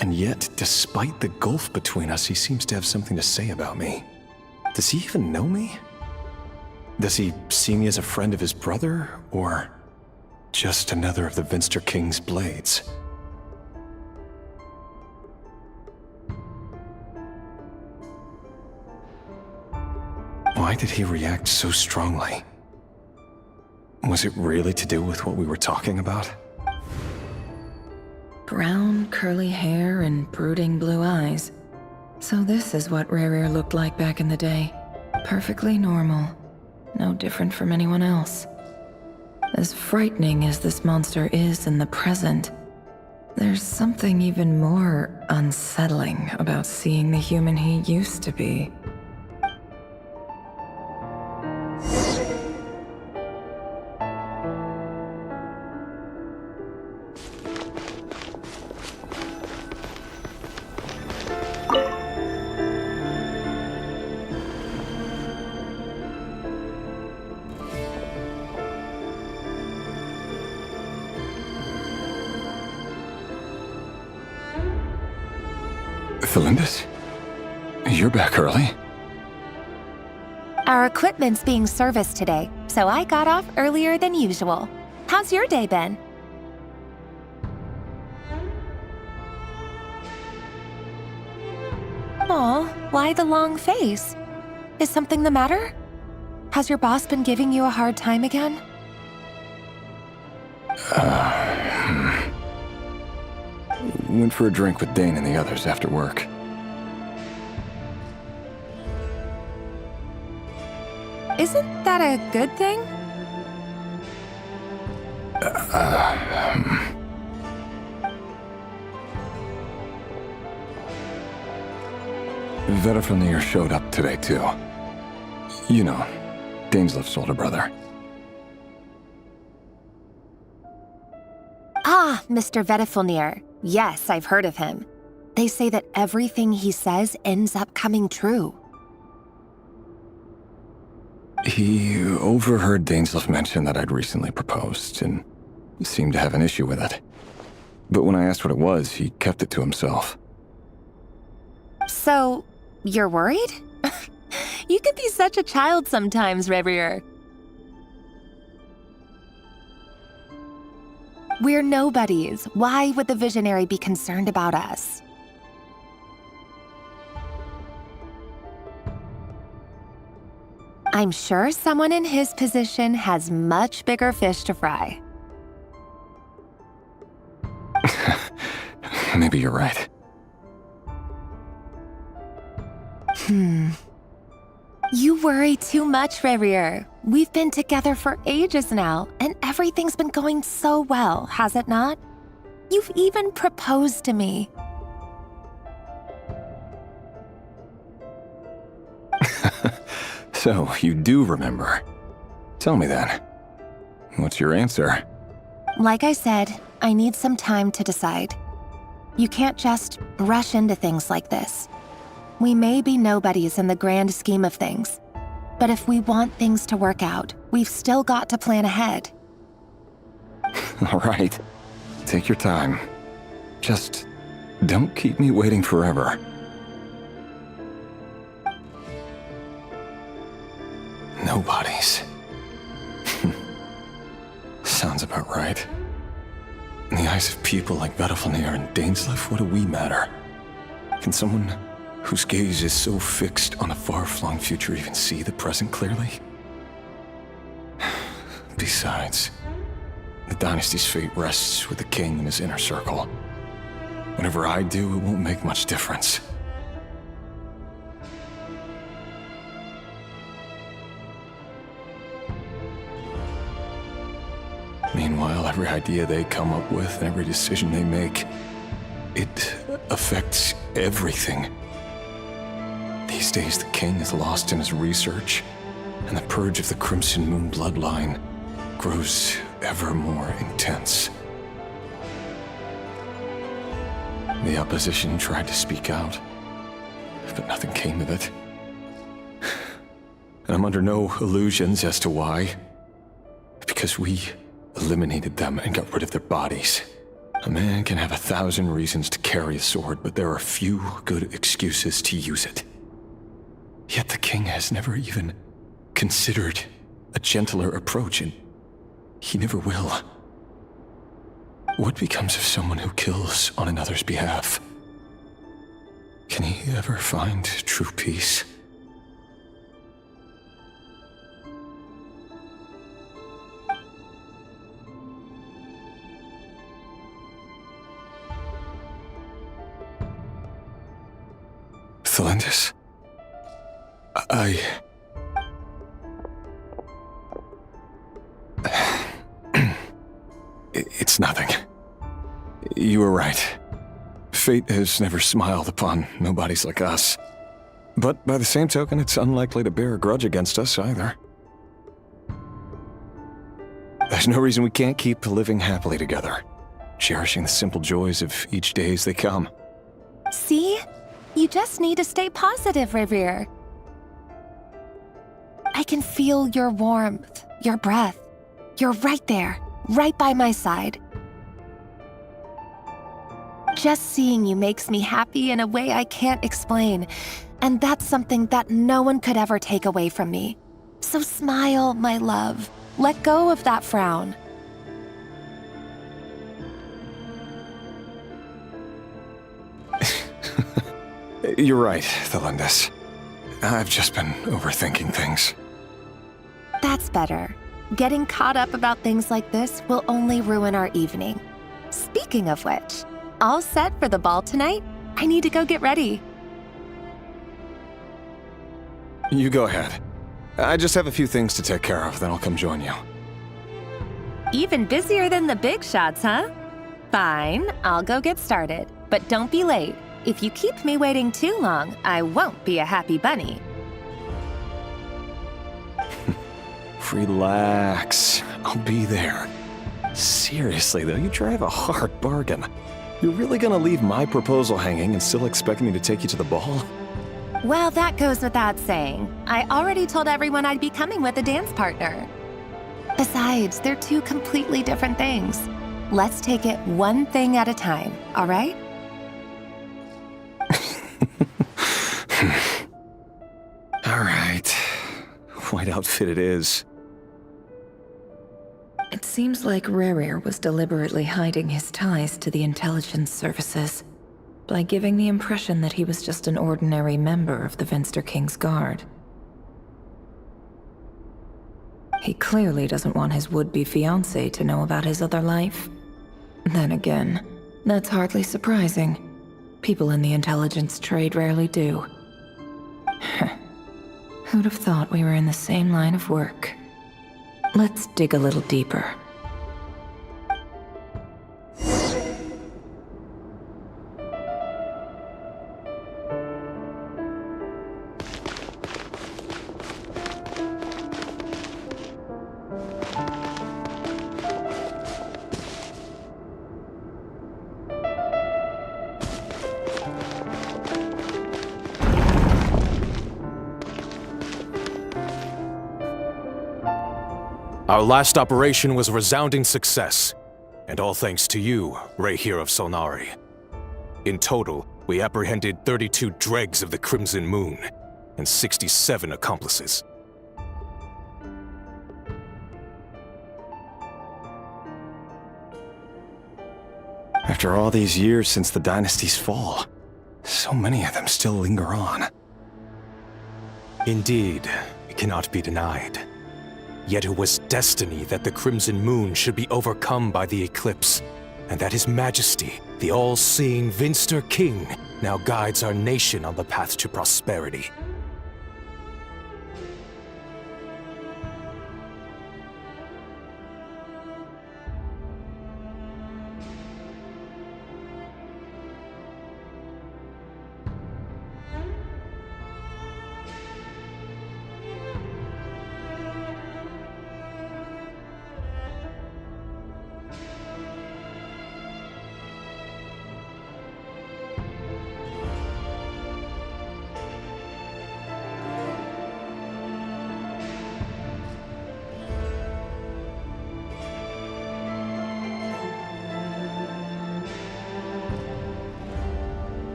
And yet, despite the gulf between us, he seems to have something to say about me. Does he even know me? Does he see me as a friend of his brother, or just another of the Vinster King's blades? Why did he react so strongly? Was it really to do with what we were talking about? Brown, curly hair and brooding blue eyes. So this is what Rerir looked like back in the day. Perfectly normal. No different from anyone else. As frightening as this monster is in the present, there's something even more unsettling about seeing the human he used to be. Felindis? You're back early? Our equipment's being serviced today, so I got off earlier than usual. How's your day been? Aw, why the long face? Is something the matter? Has your boss been giving you a hard time again? Went for a drink with Dane and the others after work. Isn't that a good thing? Vediflunir showed up today, too. You know, Daneslif's older brother. Ah, Mr. Vediflunir. Yes, I've heard of him. They say that everything he says ends up coming true. He overheard Daneslif mention that I'd recently proposed, and seemed to have an issue with it. But when I asked what it was, he kept it to himself. So, you're worried? You could be such a child sometimes, Revier. We're nobodies. Why would the Visionary be concerned about us? I'm sure someone in his position has much bigger fish to fry. Maybe you're right. You worry too much, Revier. We've been together for ages now, and everything's been going so well, has it not? You've even proposed to me. So, you do remember. Tell me then. What's your answer? Like I said, I need some time to decide. You can't just rush into things like this. We may be nobodies in the grand scheme of things, but if we want things to work out, we've still got to plan ahead. All right. Take your time. Just don't keep me waiting forever. Nobodies. Sounds about right. In the eyes of people like Vediflunir and Daneslif, what do we matter? Can someone whose gaze is so fixed on a far-flung future even see the present clearly? Besides, the dynasty's fate rests with the king and his inner circle. Whatever I do, it won't make much difference. Meanwhile, every idea they come up with and every decision they make, it affects everything. These days, the king is lost in his research, and the purge of the Crimson Moon bloodline grows ever more intense. The opposition tried to speak out, but nothing came of it. And I'm under no illusions as to why. Because we eliminated them and got rid of their bodies. A man can have 1,000 reasons to carry a sword, but there are few good excuses to use it. Yet the king has never even considered a gentler approach, and he never will. What becomes of someone who kills on another's behalf? Can he ever find true peace? Thelindis? It's nothing. You were right. Fate has never smiled upon nobodies like us. But by the same token, it's unlikely to bear a grudge against us either. There's no reason we can't keep living happily together, cherishing the simple joys of each day as they come. See? You just need to stay positive, Revier. I can feel your warmth, your breath. You're right there, right by my side. Just seeing you makes me happy in a way I can't explain, and that's something that no one could ever take away from me. So smile, my love. Let go of that frown. You're right, Thelindis. I've just been overthinking things. That's better. Getting caught up about things like this will only ruin our evening. Speaking of which, all set for the ball tonight? I need to go get ready. You go ahead. I just have a few things to take care of, then I'll come join you. Even busier than the big shots, huh? Fine, I'll go get started, but don't be late. If you keep me waiting too long, I won't be a happy bunny. Relax. I'll be there. Seriously, though, you drive a hard bargain. You're really gonna leave my proposal hanging and still expect me to take you to the ball? Well, that goes without saying. I already told everyone I'd be coming with a dance partner. Besides, they're two completely different things. Let's take it one thing at a time, all right? All right. White outfit it is. It seems like Rerir was deliberately hiding his ties to the intelligence services by giving the impression that he was just an ordinary member of the Venster King's Guard. He clearly doesn't want his would-be fiancée to know about his other life. Then again, that's hardly surprising. People in the intelligence trade rarely do. Who'd have thought we were in the same line of work? Let's dig a little deeper. Our last operation was a resounding success, and all thanks to you, Ray here of Solnari. In total, we apprehended 32 dregs of the Crimson Moon, and 67 accomplices. After all these years since the dynasty's fall, so many of them still linger on. Indeed, it cannot be denied. Yet it was destiny that the Crimson Moon should be overcome by the eclipse, and that His Majesty, the all-seeing Venster King, now guides our nation on the path to prosperity.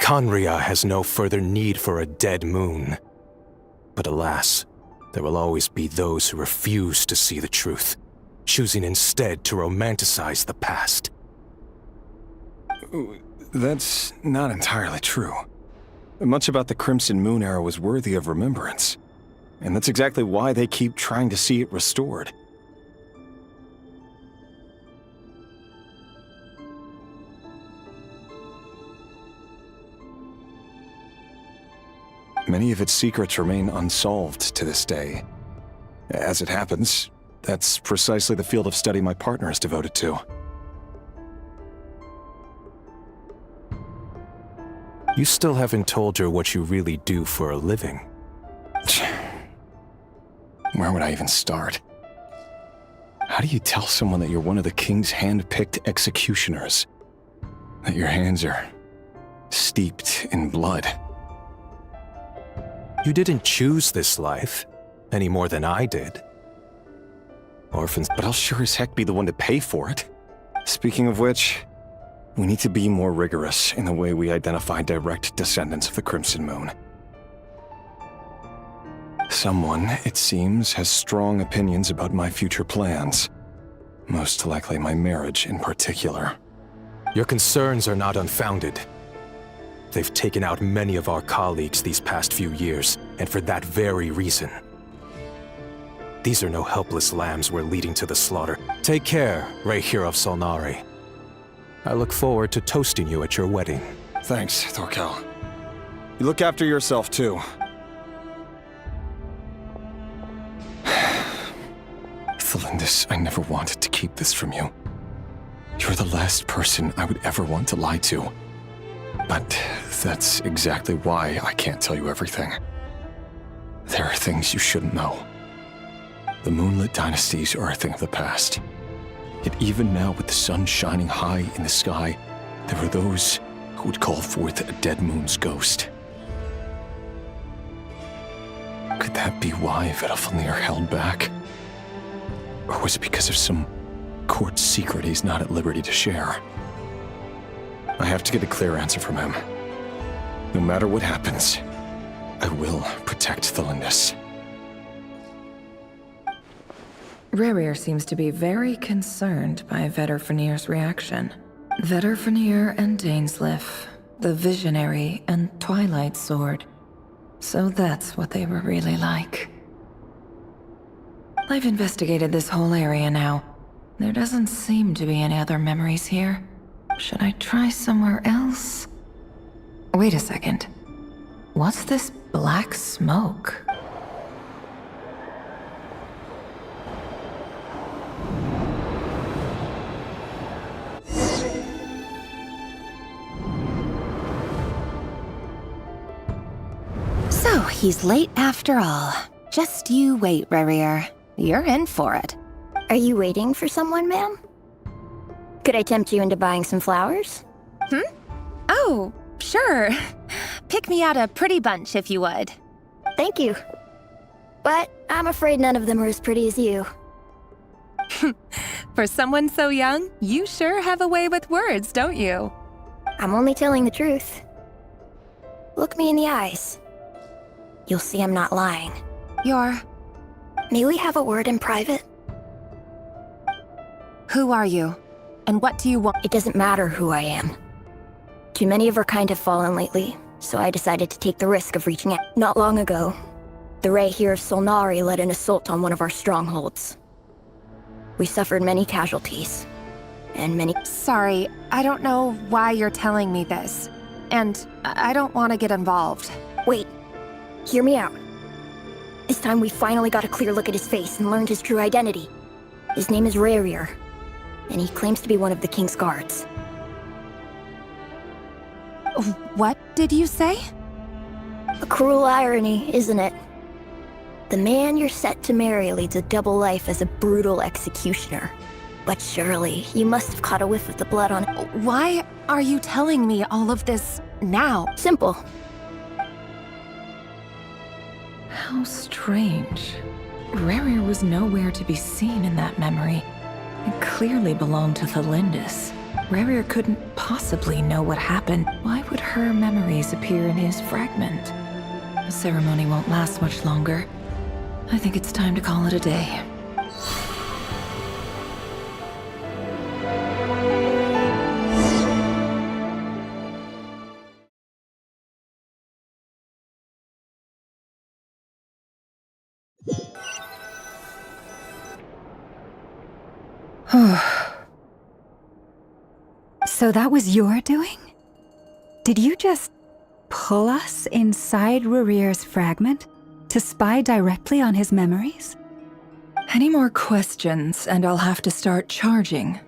Khaenri'ah has no further need for a dead moon. But alas, there will always be those who refuse to see the truth, choosing instead to romanticize the past. That's not entirely true. Much about the Crimson Moon era was worthy of remembrance, and that's exactly why they keep trying to see it restored. Many of its secrets remain unsolved to this day. As it happens, that's precisely the field of study my partner is devoted to. You still haven't told her what you really do for a living. Where would I even start? How do you tell someone that you're one of the king's hand-picked executioners? That your hands are steeped in blood? You didn't choose this life, any more than I did. Orphans, but I'll sure as heck be the one to pay for it. Speaking of which, we need to be more rigorous in the way we identify direct descendants of the Crimson Moon. Someone, it seems, has strong opinions about my future plans. Most likely my marriage in particular. Your concerns are not unfounded. They've taken out many of our colleagues these past few years, and for that very reason. These are no helpless lambs we're leading to the slaughter. Take care, Ray here of Solnari. I look forward to toasting you at your wedding. Thanks, Thorkel. You look after yourself, too. Thelindis, I never wanted to keep this from you. You're the last person I would ever want to lie to. But that's exactly why I can't tell you everything. There are things you shouldn't know. The moonlit dynasties are a thing of the past. Yet even now, with the sun shining high in the sky, there are those who would call forth a dead moon's ghost. Could that be why Vedalfnir held back? Or was it because of some court secret he's not at liberty to share? I have to get a clear answer from him. No matter what happens, I will protect Thelindis. Rerir seems to be very concerned by Vedalfnir's reaction. Vedalfnir and Dainsleif, the Visionary and Twilight Sword. So that's what they were really like. I've investigated this whole area now. There doesn't seem to be any other memories here. Should I try somewhere else? Wait a second. What's this black smoke? So, he's late after all. Just you wait, Rerir. You're in for it. Are you waiting for someone, ma'am? Could I tempt you into buying some flowers? Oh, sure. Pick me out a pretty bunch if you would. Thank you. But I'm afraid none of them are as pretty as you. For someone so young, you sure have a way with words, don't you? I'm only telling the truth. Look me in the eyes. You'll see I'm not lying. May we have a word in private? Who are you? And what do you want? It doesn't matter who I am. Too many of our kind have fallen lately, so I decided to take the risk of reaching out. Not long ago, the Ray here of Solnari led an assault on one of our strongholds. We suffered many casualties, and many— Sorry, I don't know why you're telling me this. And I don't want to get involved. Wait, hear me out. This time we finally got a clear look at his face and learned his true identity. His name is Rerir, and he claims to be one of the King's guards. What did you say? A cruel irony, isn't it? The man you're set to marry leads a double life as a brutal executioner. But surely, you must have caught a whiff of the blood on it. Why are you telling me all of this now? Simple. How strange. Rerir was nowhere to be seen in that memory. It clearly belonged to Thelindis. Rerir couldn't possibly know what happened. Why would her memories appear in his fragment? The ceremony won't last much longer. I think it's time to call it a day. So that was your doing? Did you just pull us inside Rerir's fragment to spy directly on his memories? Any more questions, and I'll have to start charging.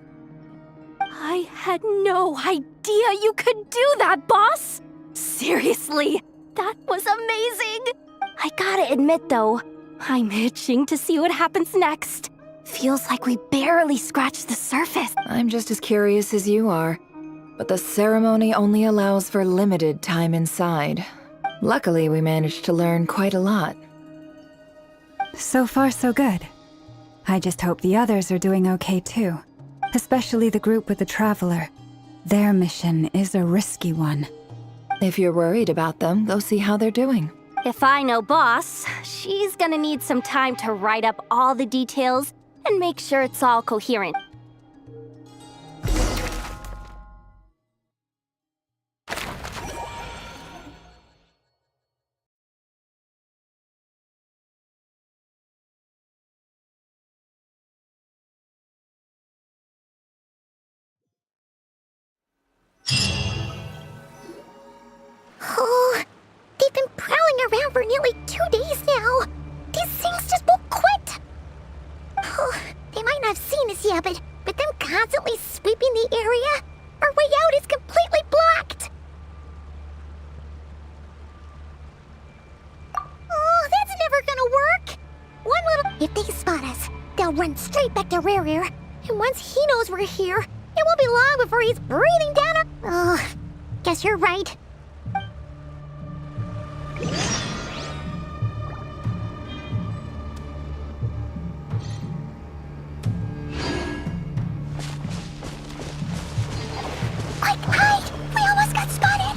I had no idea you could do that, boss! Seriously, that was amazing! I gotta admit though, I'm itching to see what happens next. Feels like we barely scratched the surface. I'm just as curious as you are, but the ceremony only allows for limited time inside. Luckily, we managed to learn quite a lot. So far, so good. I just hope the others are doing okay too. Especially the group with the Traveler. Their mission is a risky one. If you're worried about them, go see how they're doing. If I know boss, she's gonna need some time to write up all the details and make sure it's all coherent. I'll run straight back to Rear. And once he knows we're here, it won't be long before he's breathing down our... Oh, guess you're right. Quick, hide! We almost got spotted!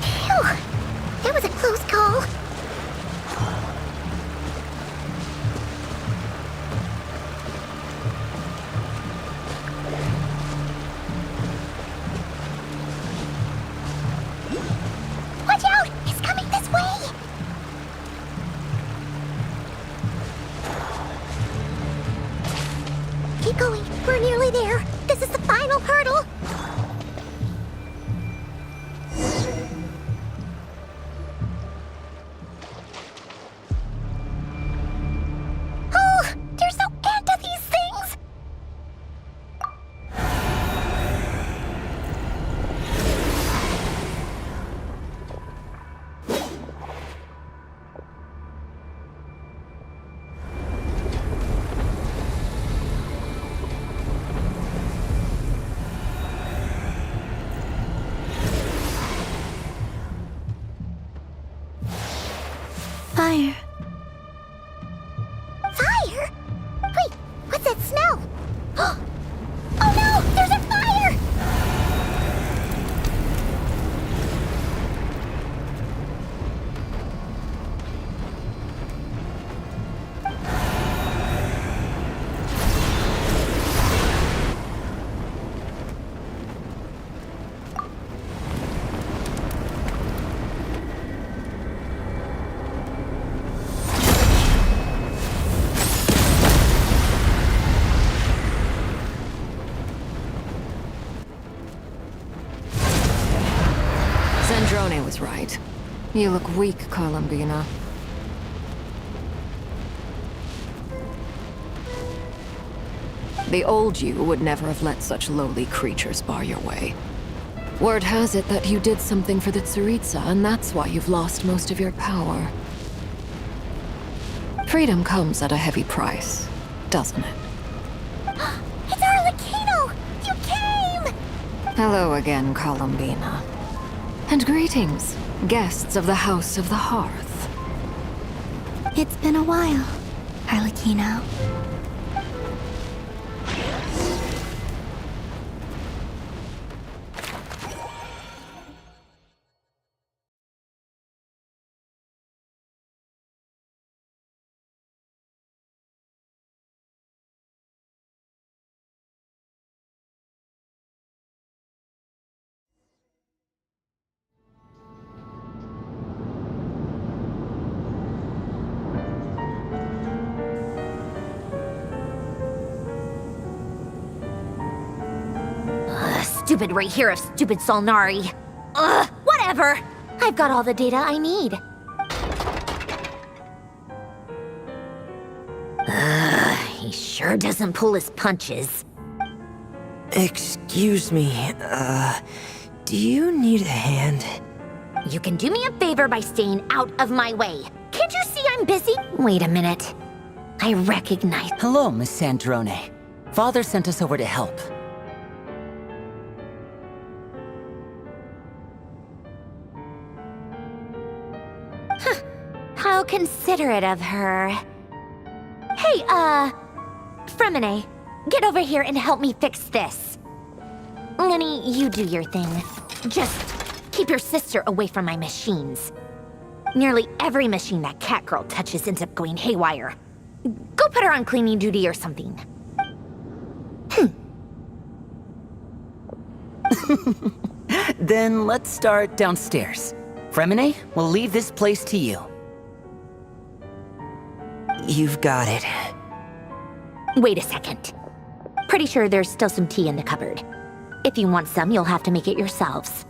Phew! That was a close call. Watch out! He's coming this way! Keep going. We're nearly there. This is the final hurdle. Oh, there's no end to these things. Fire. Fire? Wait, what's that smell? Oh no, there's a fire! Zandrone was right. You look weak, Columbina. The old you would never have let such lowly creatures bar your way. Word has it that you did something for the Tsaritsa, and that's why you've lost most of your power. Freedom comes at a heavy price, doesn't it? It's Arlecchino! You came! Hello again, Columbina. And greetings, guests of the House of the Hearth. It's been a while, Arlecchino. Stupid right here of stupid Solnari. Ugh, whatever. I've got all the data I need. He sure doesn't pull his punches. Excuse me, do you need a hand? You can do me a favor by staying out of my way. Can't you see I'm busy? Wait a minute. I recognize... Hello, Miss Zandrone. Father sent us over to help. How considerate of her. Hey, Fremine, get over here and help me fix this. Lenny, you do your thing. Just keep your sister away from my machines. Nearly every machine that cat girl touches ends up going haywire. Go put her on cleaning duty or something. Then let's start downstairs. Fremine, we'll leave this place to you. You've got it. Wait a second. Pretty sure there's still some tea in the cupboard. If you want some, you'll have to make it yourselves.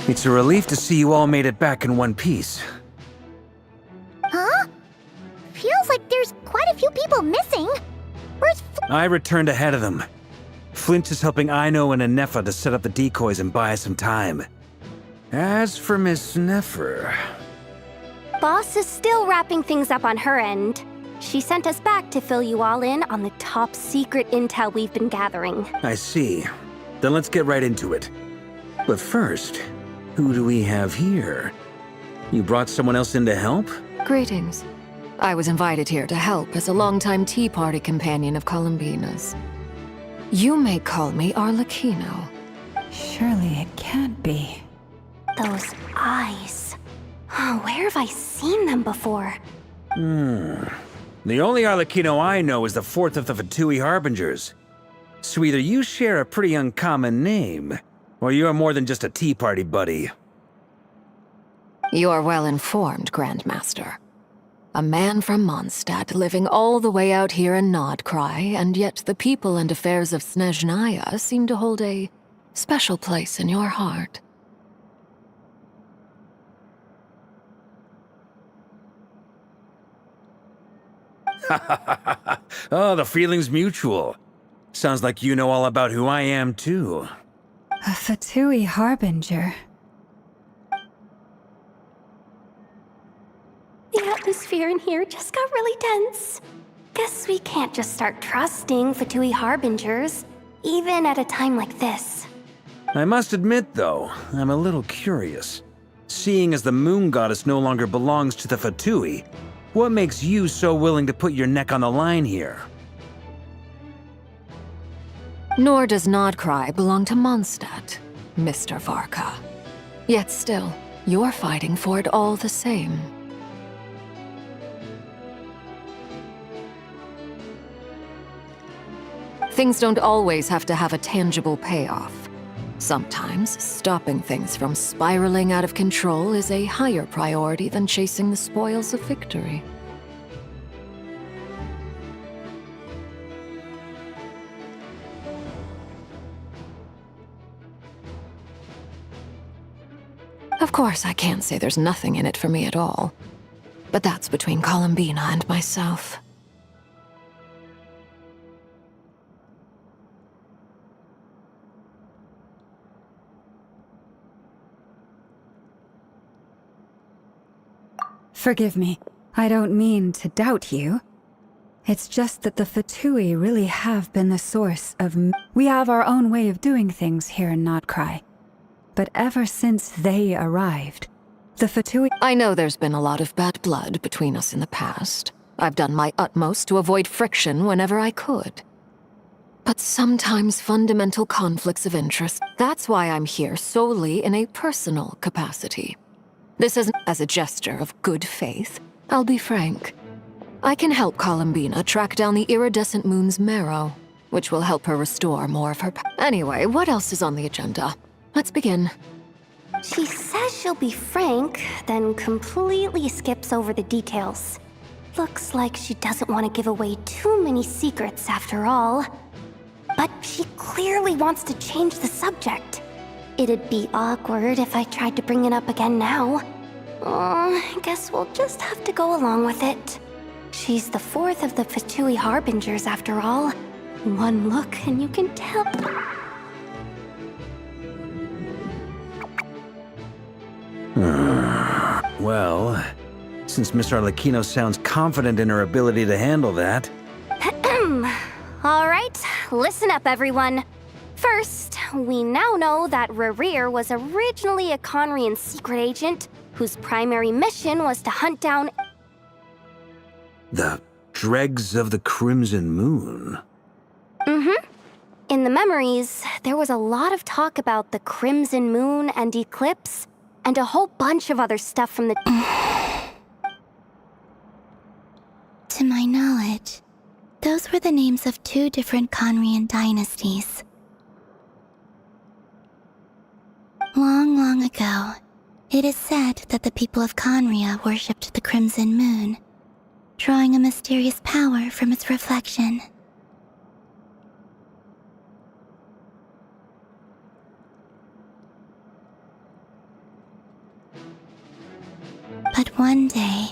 It's a relief to see you all made it back in one piece. Huh? Feels like there's quite a few people missing. Where's I returned ahead of them. Flint is helping Aino and Anefa to set up the decoys and buy us some time. As for Miss Nefer... Boss is still wrapping things up on her end. She sent us back to fill you all in on the top secret intel we've been gathering. I see. Then let's get right into it. But first, who do we have here? You brought someone else in to help? Greetings. I was invited here to help as a longtime Tea Party companion of Columbina's. You may call me Arlecchino. Surely it can't be. Those eyes. Oh, where have I seen them before? The only Arlecchino I know is the fourth of the Fatui Harbingers. So either you share a pretty uncommon name, or you're more than just a Tea Party buddy. You are well informed, Grandmaster. A man from Mondstadt living all the way out here in Nod Cry, and yet the people and affairs of Snezhnaya seem to hold a special place in your heart. Oh, the feeling's mutual. Sounds like you know all about who I am, too. A Fatui Harbinger. The atmosphere in here just got really tense. Guess we can't just start trusting Fatui Harbingers, even at a time like this. I must admit, though, I'm a little curious. Seeing as the Moon Goddess no longer belongs to the Fatui, what makes you so willing to put your neck on the line here? Nor does Nordcry belong to Mondstadt, Mr. Varka. Yet still, you're fighting for it all the same. Things don't always have to have a tangible payoff. Sometimes, stopping things from spiraling out of control is a higher priority than chasing the spoils of victory. Of course, I can't say there's nothing in it for me at all. But that's between Columbina and myself. Forgive me. I don't mean to doubt you. It's just that the Fatui really have been the source of... We have our own way of doing things here in Nodcry. But ever since they arrived, the Fatui... I know there's been a lot of bad blood between us in the past. I've done my utmost to avoid friction whenever I could. But sometimes fundamental conflicts of interest. That's why I'm here solely in a personal capacity. This isn't as a gesture of good faith. I'll be frank. I can help Columbina track down the iridescent moon's marrow, which will help her restore more of her Anyway, what else is on the agenda? Let's begin. She says she'll be frank, then completely skips over the details. Looks like she doesn't want to give away too many secrets after all. But she clearly wants to change the subject. It'd be awkward if I tried to bring it up again now. I guess we'll just have to go along with it. She's the fourth of the Fatui Harbingers after all. One look and you can tell. Well, since Miss Arlecchino sounds confident in her ability to handle that... All right, listen up everyone. First, we now know that Rerir was originally a Conrian secret agent whose primary mission was to hunt down... The dregs of the Crimson Moon. In the memories, there was a lot of talk about the Crimson Moon and Eclipse, and a whole bunch of other stuff from the... To my knowledge, those were the names of two different Conrian dynasties. Long, long ago, it is said that the people of Conria worshipped the Crimson Moon, drawing a mysterious power from its reflection. One day,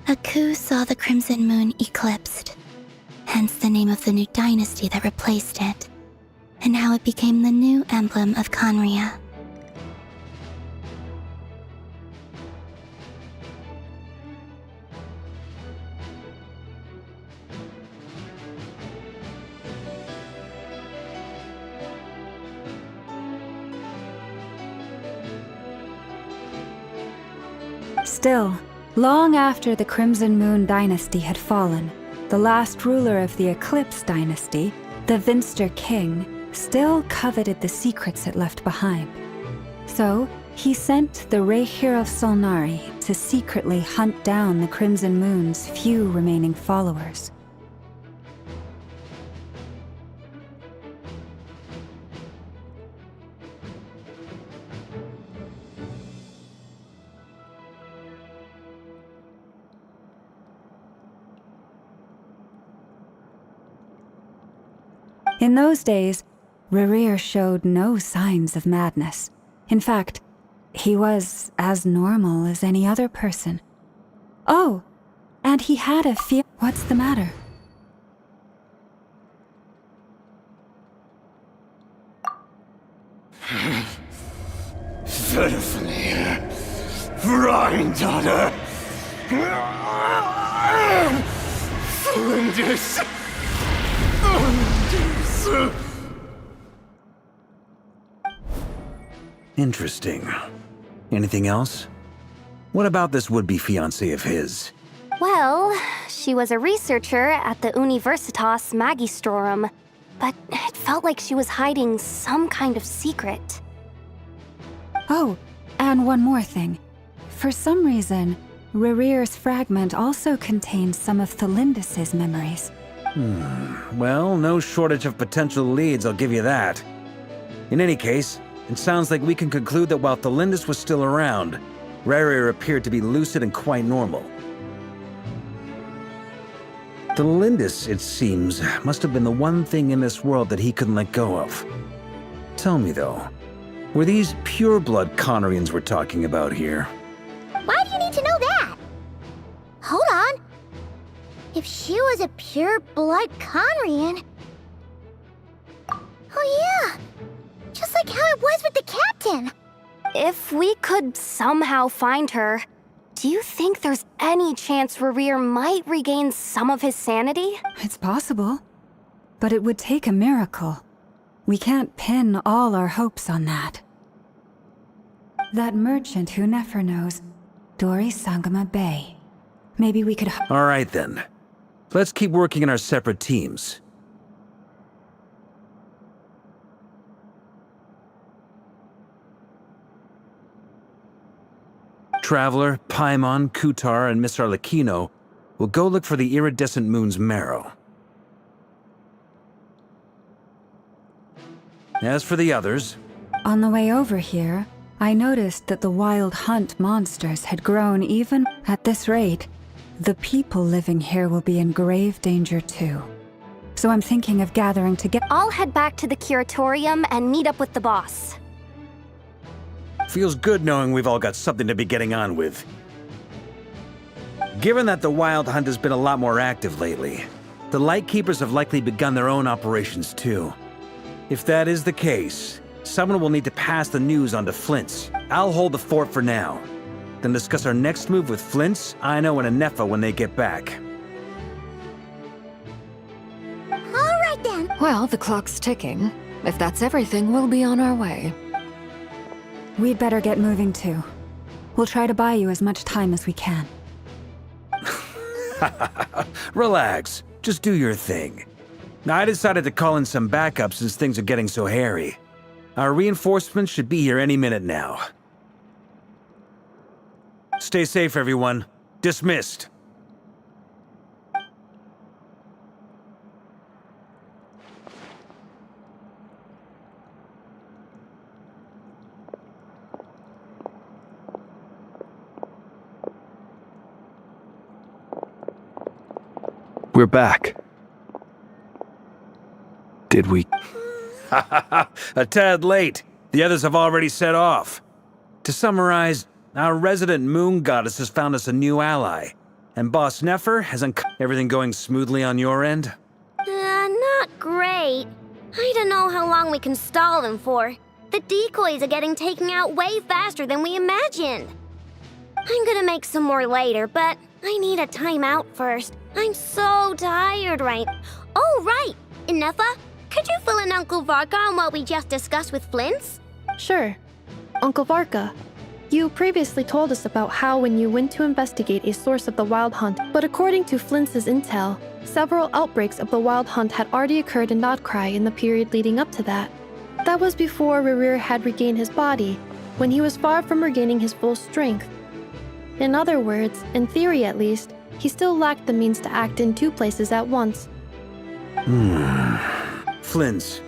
a coup saw the Crimson Moon eclipsed, hence the name of the new dynasty that replaced it, and how it became the new emblem of Conria. Still, long after the Crimson Moon dynasty had fallen, the last ruler of the Eclipse dynasty, the Vinster King, still coveted the secrets it left behind. So, he sent the Rehir of Solnari to secretly hunt down the Crimson Moon's few remaining followers. In those days, Rehir showed no signs of madness. In fact, he was as normal as any other person. Oh, and he had a feel— What's the matter? Verfnir, Freindaughter, Flinders. Interesting. Anything else? What about this would-be fiancé of his? Well, she was a researcher at the Universitas Magistrorum, but it felt like she was hiding some kind of secret. Oh, and one more thing. For some reason, Rehir's fragment also contains some of Thelindis' memories. Well, no shortage of potential leads, I'll give you that. In any case, it sounds like we can conclude that while Thelindis was still around, Rehir appeared to be lucid and quite normal. Thelindis, it seems, must have been the one thing in this world that he couldn't let go of. Tell me though, were these pure-blood Conrians we're talking about here? Why do you need to know that? Hold on. If she was a pure-blood Conrian... Oh yeah! Just like how it was with the captain! If we could somehow find her, do you think there's any chance Rehir might regain some of his sanity? It's possible, but it would take a miracle. We can't pin all our hopes on that. That merchant who Nefer knows, Dori Sangama Bay. Maybe we could— All right then. Let's keep working in our separate teams. Traveler, Paimon, Kutar, and Miss Arlecchino will go look for the iridescent moon's marrow. As for the others... On the way over here, I noticed that the wild hunt monsters had grown even at this rate. The people living here will be in grave danger too. So I'm thinking of gathering together. I'll head back to the curatorium and meet up with the boss. Feels good knowing we've all got something to be getting on with. Given that the Wild Hunt has been a lot more active lately, the Lightkeepers have likely begun their own operations too. If that is the case, someone will need to pass the news on to Flint's. I'll hold the fort for now, then discuss our next move with Flint's, Aino, and Anefa when they get back. Alright then! Well, the clock's ticking. If that's everything, we'll be on our way. We'd better get moving too. We'll try to buy you as much time as we can. Relax. Just do your thing. I decided to call in some backup since things are getting so hairy. Our reinforcements should be here any minute now. Stay safe, everyone. Dismissed. We're back. Did we? A tad late. The others have already set off. To summarize, Our resident moon goddess has found us a new ally. And Boss Nefer hasn't everything going smoothly on your end? Not great. I don't know how long we can stall them for. The decoys are getting taken out way faster than we imagined. I'm gonna make some more later, but I need a timeout first. I'm so tired Oh, right! Inefa, could you fill in Uncle Varka on what we just discussed with Flint's? Sure. Uncle Varka, you previously told us about how when you went to investigate a source of the Wild Hunt, but according to Flint's intel, several outbreaks of the Wild Hunt had already occurred in Nodcry in the period leading up to that. That was before Rerir had regained his body, when he was far from regaining his full strength. In other words, in theory at least, he still lacked the means to act in two places at once. Flint's,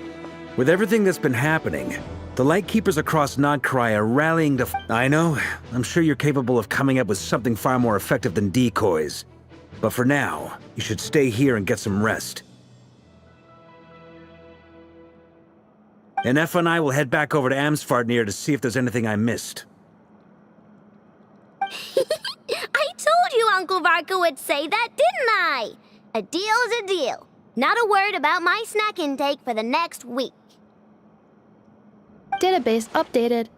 with everything that's been happening, the Lightkeepers across Nodcry are rallying to I know, I'm sure you're capable of coming up with something far more effective than decoys. But for now, you should stay here and get some rest. And Efa and I will head back over to Amsfartnir to see if there's anything I missed. I told you Uncle Varka would say that, didn't I? A deal's a deal. Not a word about my snack intake for the next week. Database updated.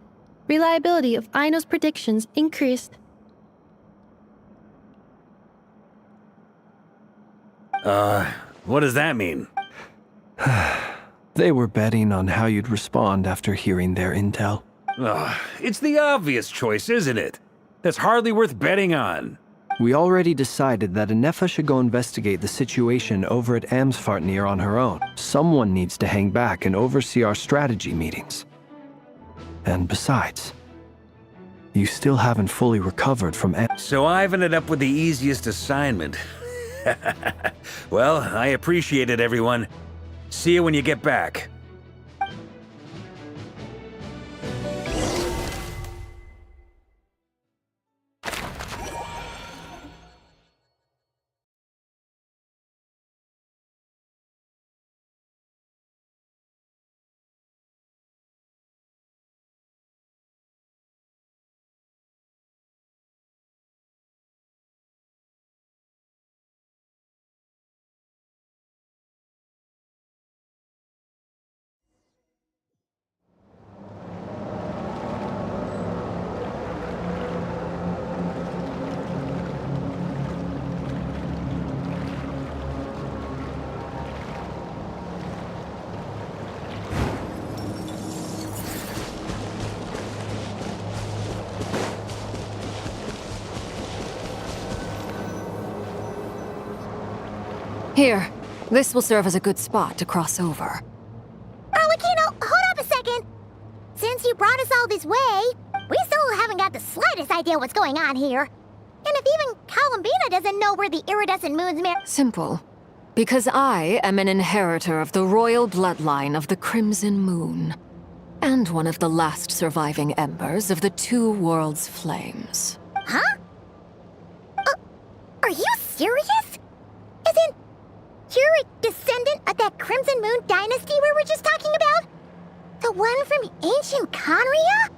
Reliability of Aino's predictions increased. What does that mean? They were betting on how you'd respond after hearing their intel. It's the obvious choice, isn't it? That's hardly worth betting on. We already decided that Inefa should go investigate the situation over at Amsfartnir on her own. Someone needs to hang back and oversee our strategy meetings. And besides, you still haven't fully recovered from So I've ended up with the easiest assignment. Well, I appreciate it, everyone. See you when you get back. Here, this will serve as a good spot to cross over. Arlecchino, hold up a second! Since you brought us all this way, we still haven't got the slightest idea what's going on here. And if even Columbina doesn't know where the iridescent moon's Simple. Because I am an inheritor of the royal bloodline of the Crimson Moon, and one of the last surviving embers of the Two Worlds' flames. Huh? Are you serious? Isn't you're a descendant of that Crimson Moon dynasty we were just talking about? The one from ancient Conria?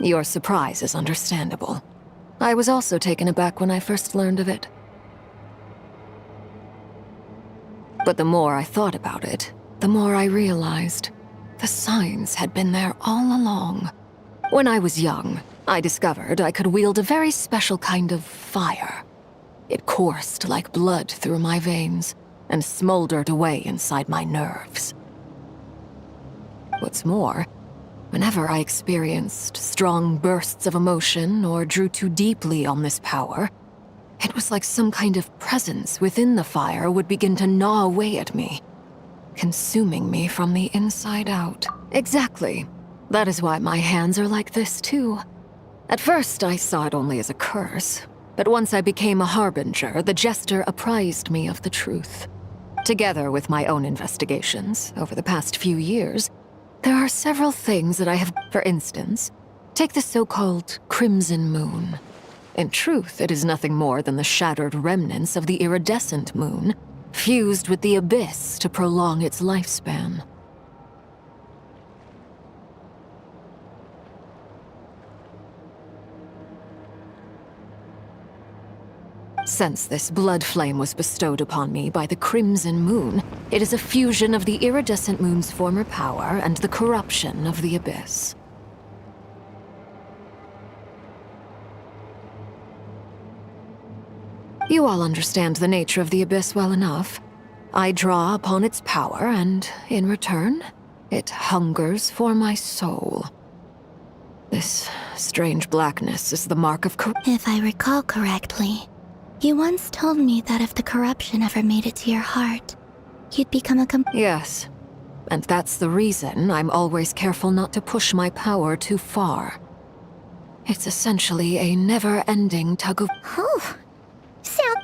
Your surprise is understandable. I was also taken aback when I first learned of it. But the more I thought about it, the more I realized the signs had been there all along. When I was young, I discovered I could wield a very special kind of fire. It coursed like blood through my veins and smoldered away inside my nerves. What's more, whenever I experienced strong bursts of emotion or drew too deeply on this power, it was like some kind of presence within the fire would begin to gnaw away at me, consuming me from the inside out. Exactly. That is why my hands are like this too. At first, I saw it only as a curse, but once I became a harbinger, the Jester apprised me of the truth. Together with my own investigations over the past few years, there are several things that I have. For instance, take the so-called Crimson Moon. In truth, it is nothing more than the shattered remnants of the iridescent moon, fused with the abyss to prolong its lifespan. Since this blood flame was bestowed upon me by the Crimson Moon, it is a fusion of the iridescent moon's former power and the corruption of the Abyss. You all understand the nature of the Abyss well enough. I draw upon its power, and in return, it hungers for my soul. This strange blackness is the mark of If I recall correctly, you once told me that if the corruption ever made it to your heart, you'd become a Yes. And that's the reason I'm always careful not to push my power too far. It's essentially a never-ending tug of...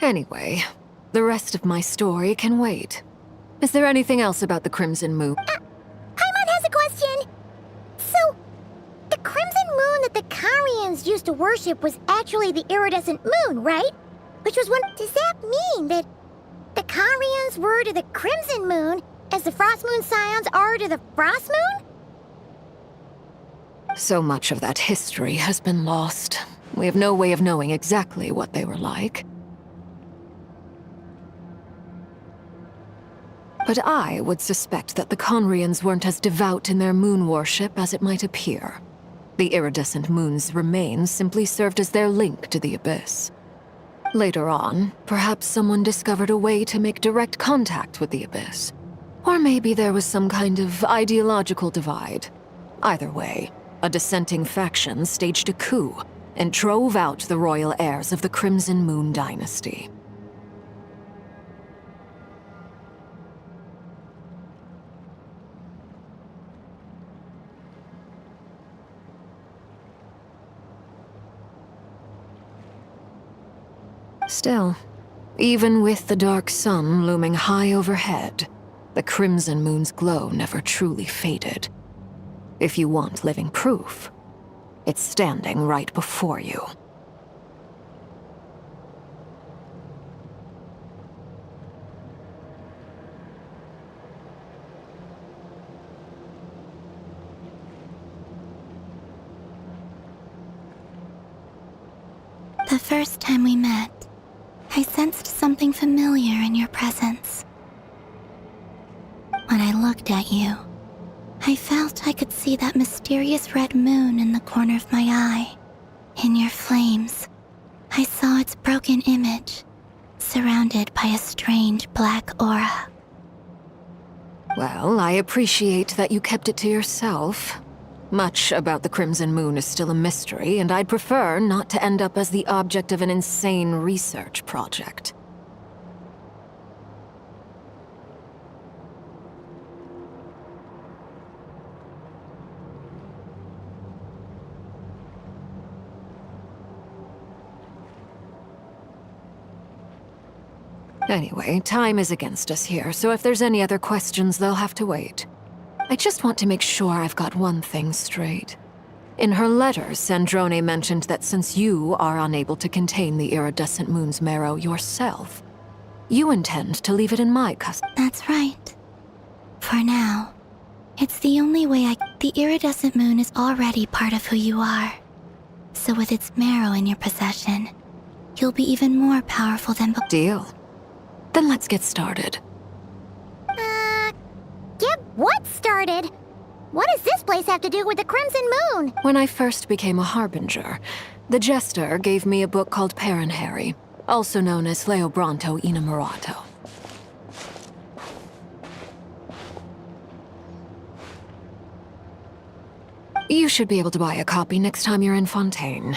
Anyway, the rest of my story can wait. Is there anything else about the Crimson Moon? Paimon has a question. So, the Crimson Moon that the Karians used to worship was actually the iridescent moon, right? Which was one... Does that mean that the Karians were to the Crimson Moon as the Frost Moon Scions are to the Frost Moon? So much of that history has been lost. We have no way of knowing exactly what they were like. But I would suspect that the Conrians weren't as devout in their moon worship as it might appear. The iridescent moon's remains simply served as their link to the Abyss. Later on, perhaps someone discovered a way to make direct contact with the Abyss. Or maybe there was some kind of ideological divide. Either way, a dissenting faction staged a coup and drove out the royal heirs of the Crimson Moon dynasty. Still, even with the dark sun looming high overhead, the Crimson Moon's glow never truly faded. If you want living proof, it's standing right before you. The first time we met, I sensed something familiar in your presence. When I looked at you, I felt I could see that mysterious red moon in the corner of my eye. In your flames, I saw its broken image, surrounded by a strange black aura. Well, I appreciate that you kept it to yourself. Much about the Crimson Moon is still a mystery, and I'd prefer not to end up as the object of an insane research project. Anyway, time is against us here, so if there's any other questions, they'll have to wait. I just want to make sure I've got one thing straight. In her letters, Sandrone mentioned that since you are unable to contain the iridescent moon's marrow yourself, you intend to leave it in my custody. That's right. For now, it's the only way The iridescent moon is already part of who you are. So with its marrow in your possession, you'll be even more powerful than Deal. Then let's get started. Get what started? What does this place have to do with the Crimson Moon? When I first became a Harbinger, the Jester gave me a book called Paranhari, also known as Leobranto Inamorato. You should be able to buy a copy next time you're in Fontaine.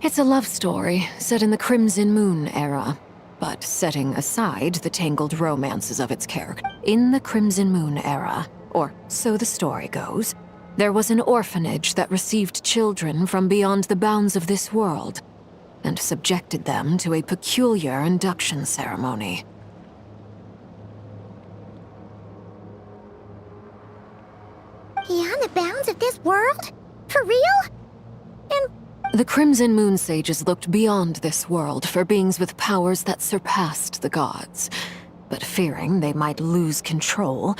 It's a love story set in the Crimson Moon era, but setting aside the tangled romances of its character. In the Crimson Moon era, or so the story goes, there was an orphanage that received children from beyond the bounds of this world, and subjected them to a peculiar induction ceremony. Beyond the bounds of this world? For real? And the Crimson Moon sages looked beyond this world for beings with powers that surpassed the gods. But fearing they might lose control,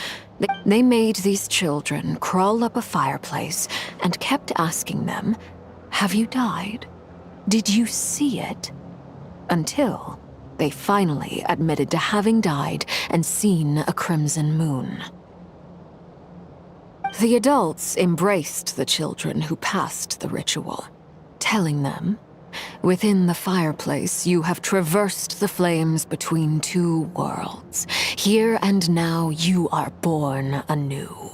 they made these children crawl up a fireplace and kept asking them, "Have you died? Did you see it?" Until They finally admitted to having died and seen a crimson moon. The adults embraced the children who passed the ritual, telling them, "Within the fireplace, you have traversed the flames between two worlds. Here and now, you are born anew."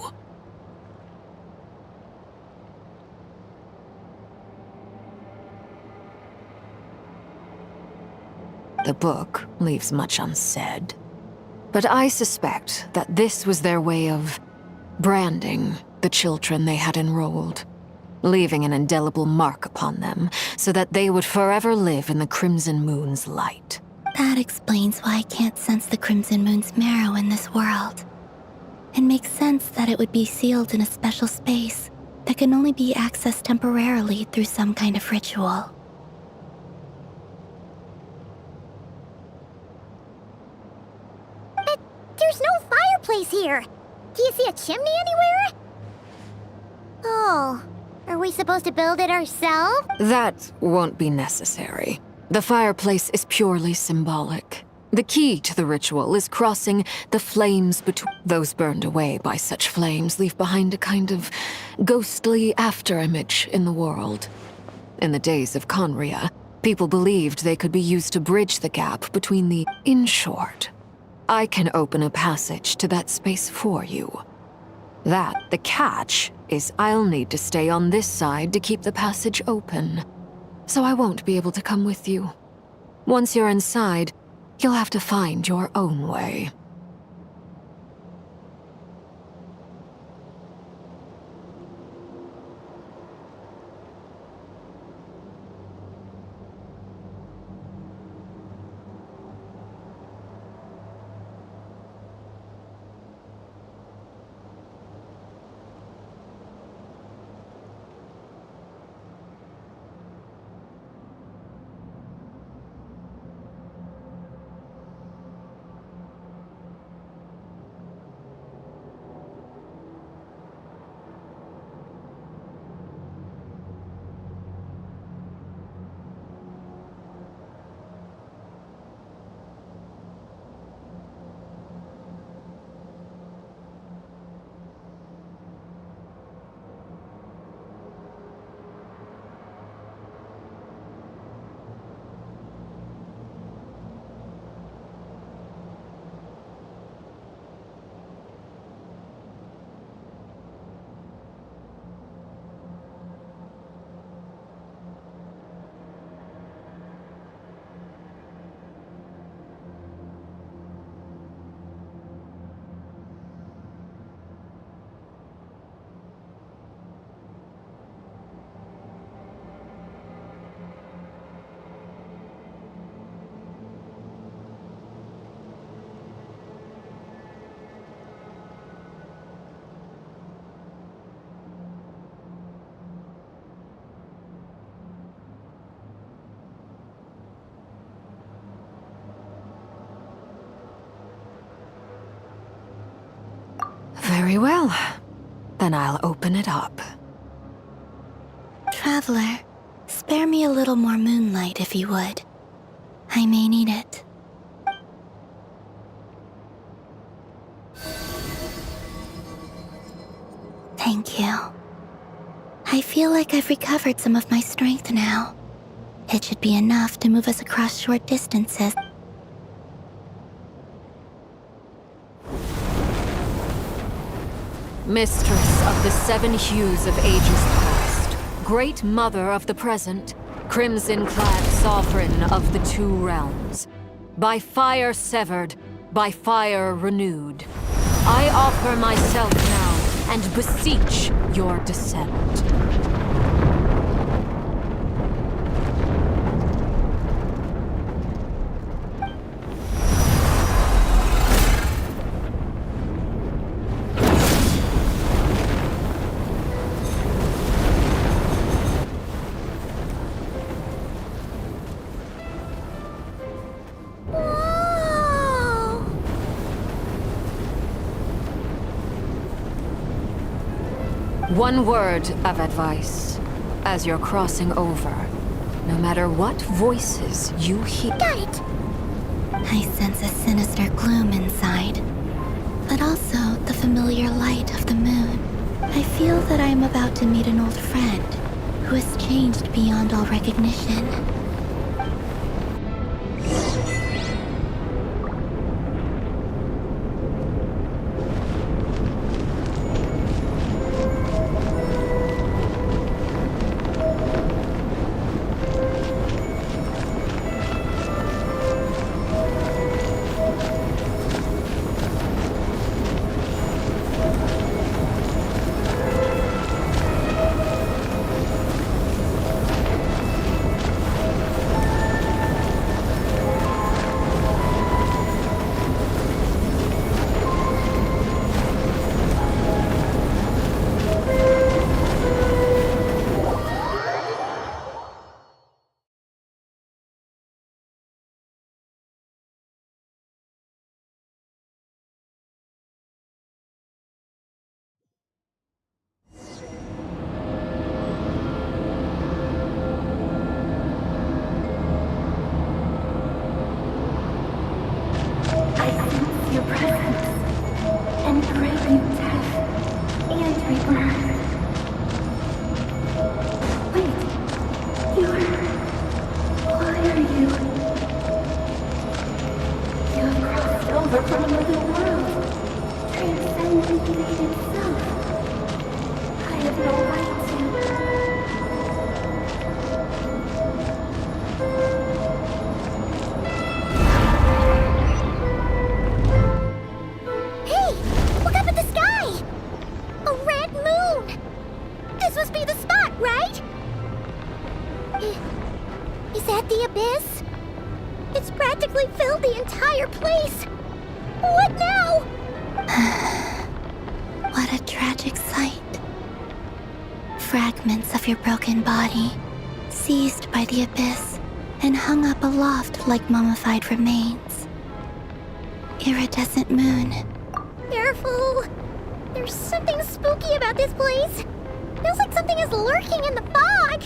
The book leaves much unsaid, but I suspect that this was their way of branding the children they had enrolled, leaving an indelible mark upon them so that they would forever live in the Crimson Moon's light. That explains why I can't sense the Crimson Moon's marrow in this world. It makes sense that it would be sealed in a special space that can only be accessed temporarily through some kind of ritual. But there's no fireplace here. Do you see a chimney anywhere? Oh, are we supposed to build it ourselves? That won't be necessary. The fireplace is purely symbolic. The key to the ritual is crossing the flames between. Those burned away by such flames leave behind a kind of ghostly afterimage in the world. In the days of Conria, people believed they could be used to bridge the gap between the... In short, I can open a passage to that space for you. The catch is I'll need to stay on this side to keep the passage open. So I won't be able to come with you. Once you're inside, you'll have to find your own way. Very well. Then I'll open it up. Traveler, spare me a little more moonlight if you would. I may need it. Thank you. I feel like I've recovered some of my strength now. It should be enough to move us across short distances. Mistress of the seven hues of ages past, great mother of the present, crimson-clad sovereign of the two realms, by fire severed, by fire renewed, I offer myself now and beseech your descent. One word of advice. As you're crossing over, no matter what voices you hear... Got it! I sense a sinister gloom inside, but also the familiar light of the moon. I feel that I am about to meet an old friend who has changed beyond all recognition. Fragments of your broken body, seized by the abyss, and hung up aloft like mummified remains. Iridescent moon. Careful! There's something spooky about this place. Feels like something is lurking in the fog.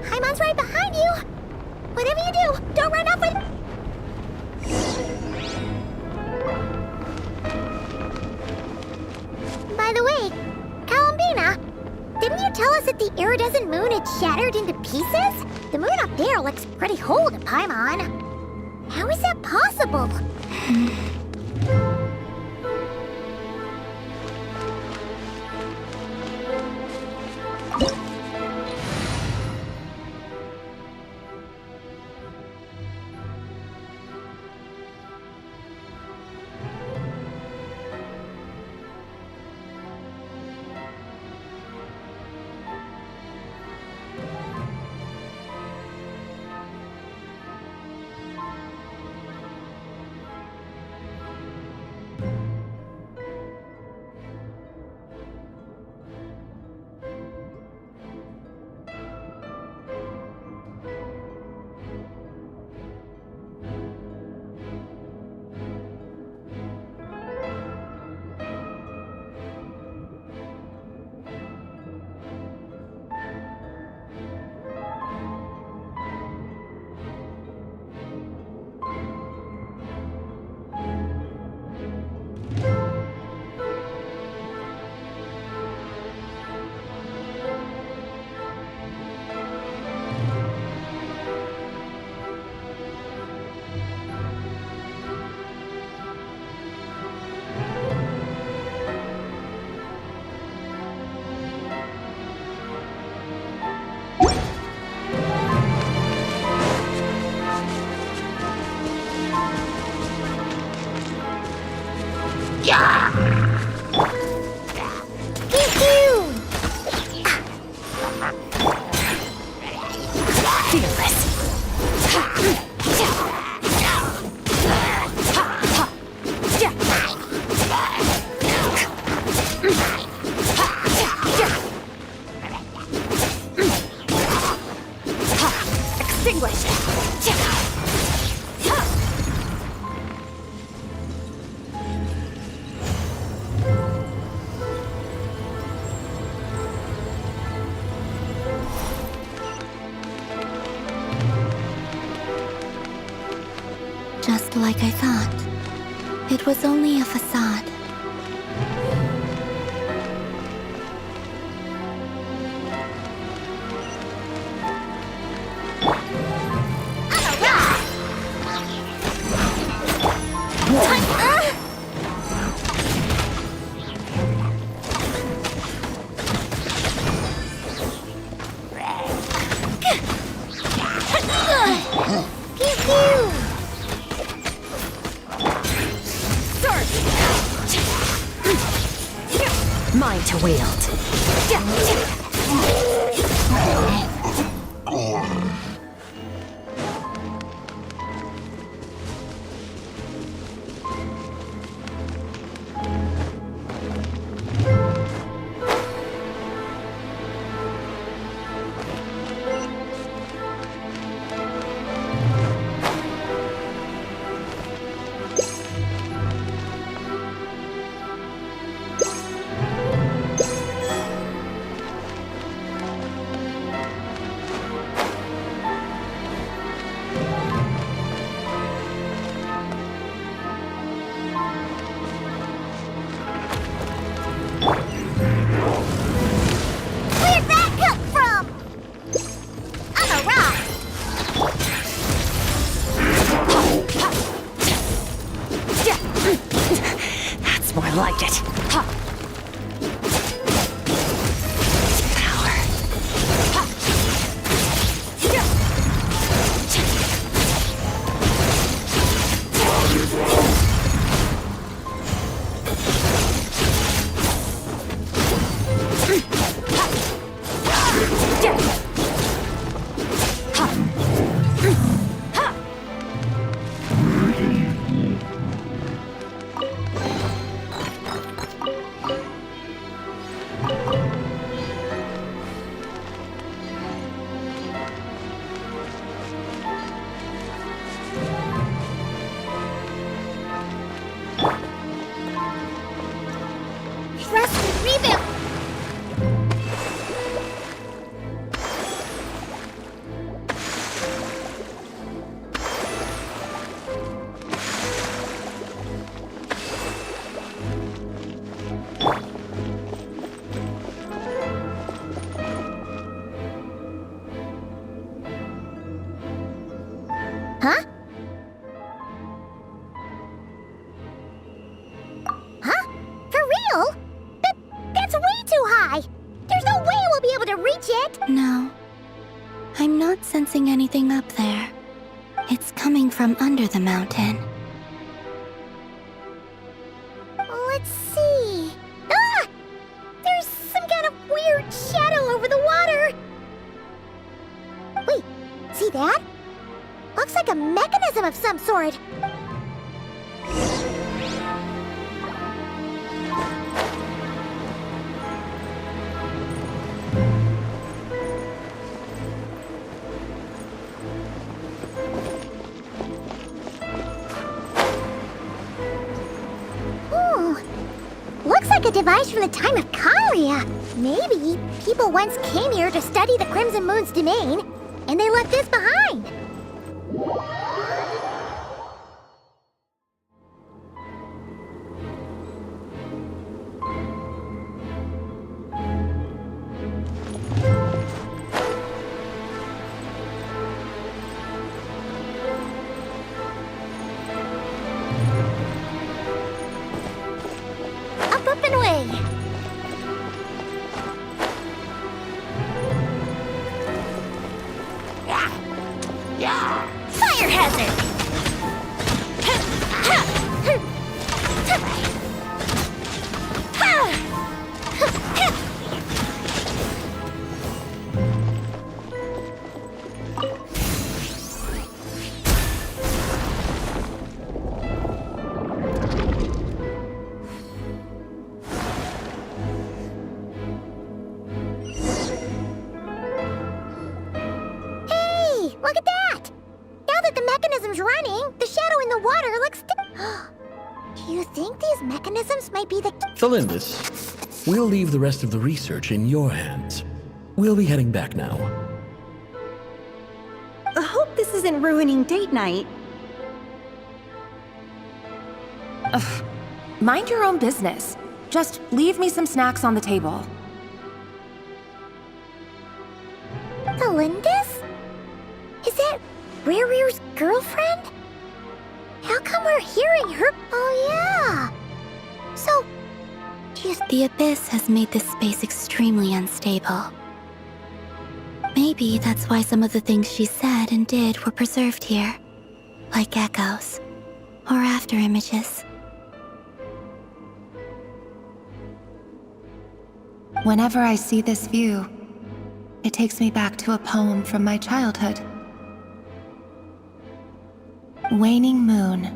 Paimon's right behind you. Whatever you do, don't run off with... By the way, Columbina, didn't you tell us that the iridescent moon had shattered into pieces? The moon up there looks pretty whole to Paimon. How is that possible? Just like I thought. It was only a facade. Mine to wield. Like it. Huh? Huh? For real? That's way too high! There's no way we'll be able to reach it! No. I'm not sensing anything up there. It's coming from under the mountain. Let's see... Ah! There's some kind of weird shadow over the water! Wait, see that? Looks like a mechanism of some sort. Looks like a device from the time of Kalia. Maybe people once came here to study the Crimson Moon's domain, and they left this behind. Up and away. Fire hazard! Hey, look at that! Now that the mechanism's running, the shadow in the water looks... Do you think these mechanisms might be the... Felindus, we'll leave the rest of the research in your hands. We'll be heading back now. I hope this isn't ruining date night. Ugh. Mind your own business. Just leave me some snacks on the table. Melinda's? Is that Rear's girlfriend? How come we're hearing her? Oh, yeah. So, The Abyss has made this space extremely unstable. Maybe that's why some of the things she said and did were preserved here. Like echoes. Or after images. Whenever I see this view, it takes me back to a poem from my childhood. Waning moon,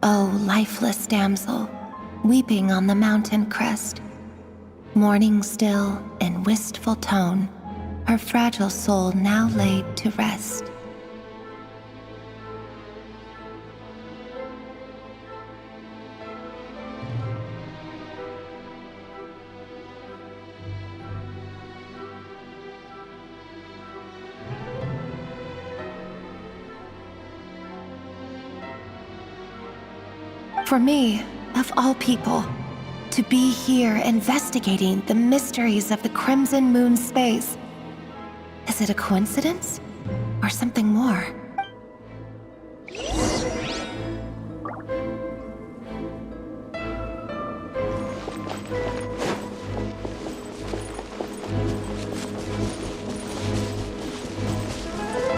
oh lifeless damsel, weeping on the mountain crest, mourning still in wistful tone, her fragile soul now laid to rest. For me, of all people, to be here investigating the mysteries of the Crimson Moon space. Is it a coincidence? Or something more?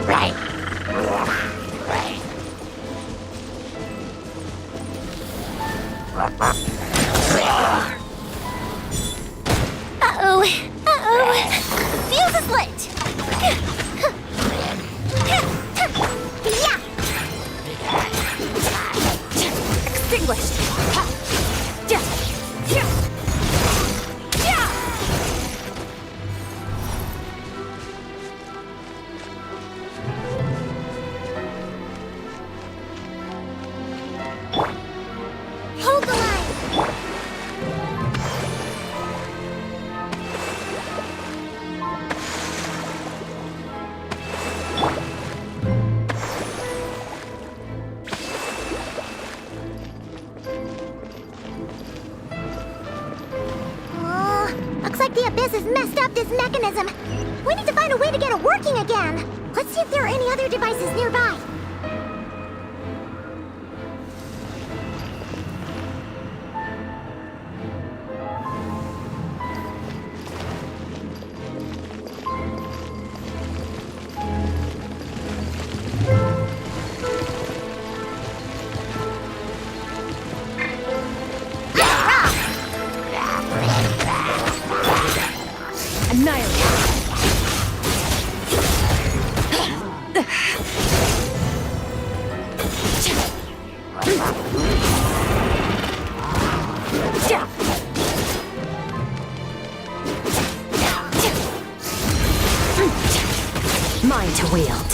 Right. Uh-oh. Uh-oh. Fuse is lit. Yeah. Extinguished. Hold the line. Looks like the Abyss has messed up this mechanism. We need to find a way to get it working again. Let's see if there are any other devices nearby. Mine to wield.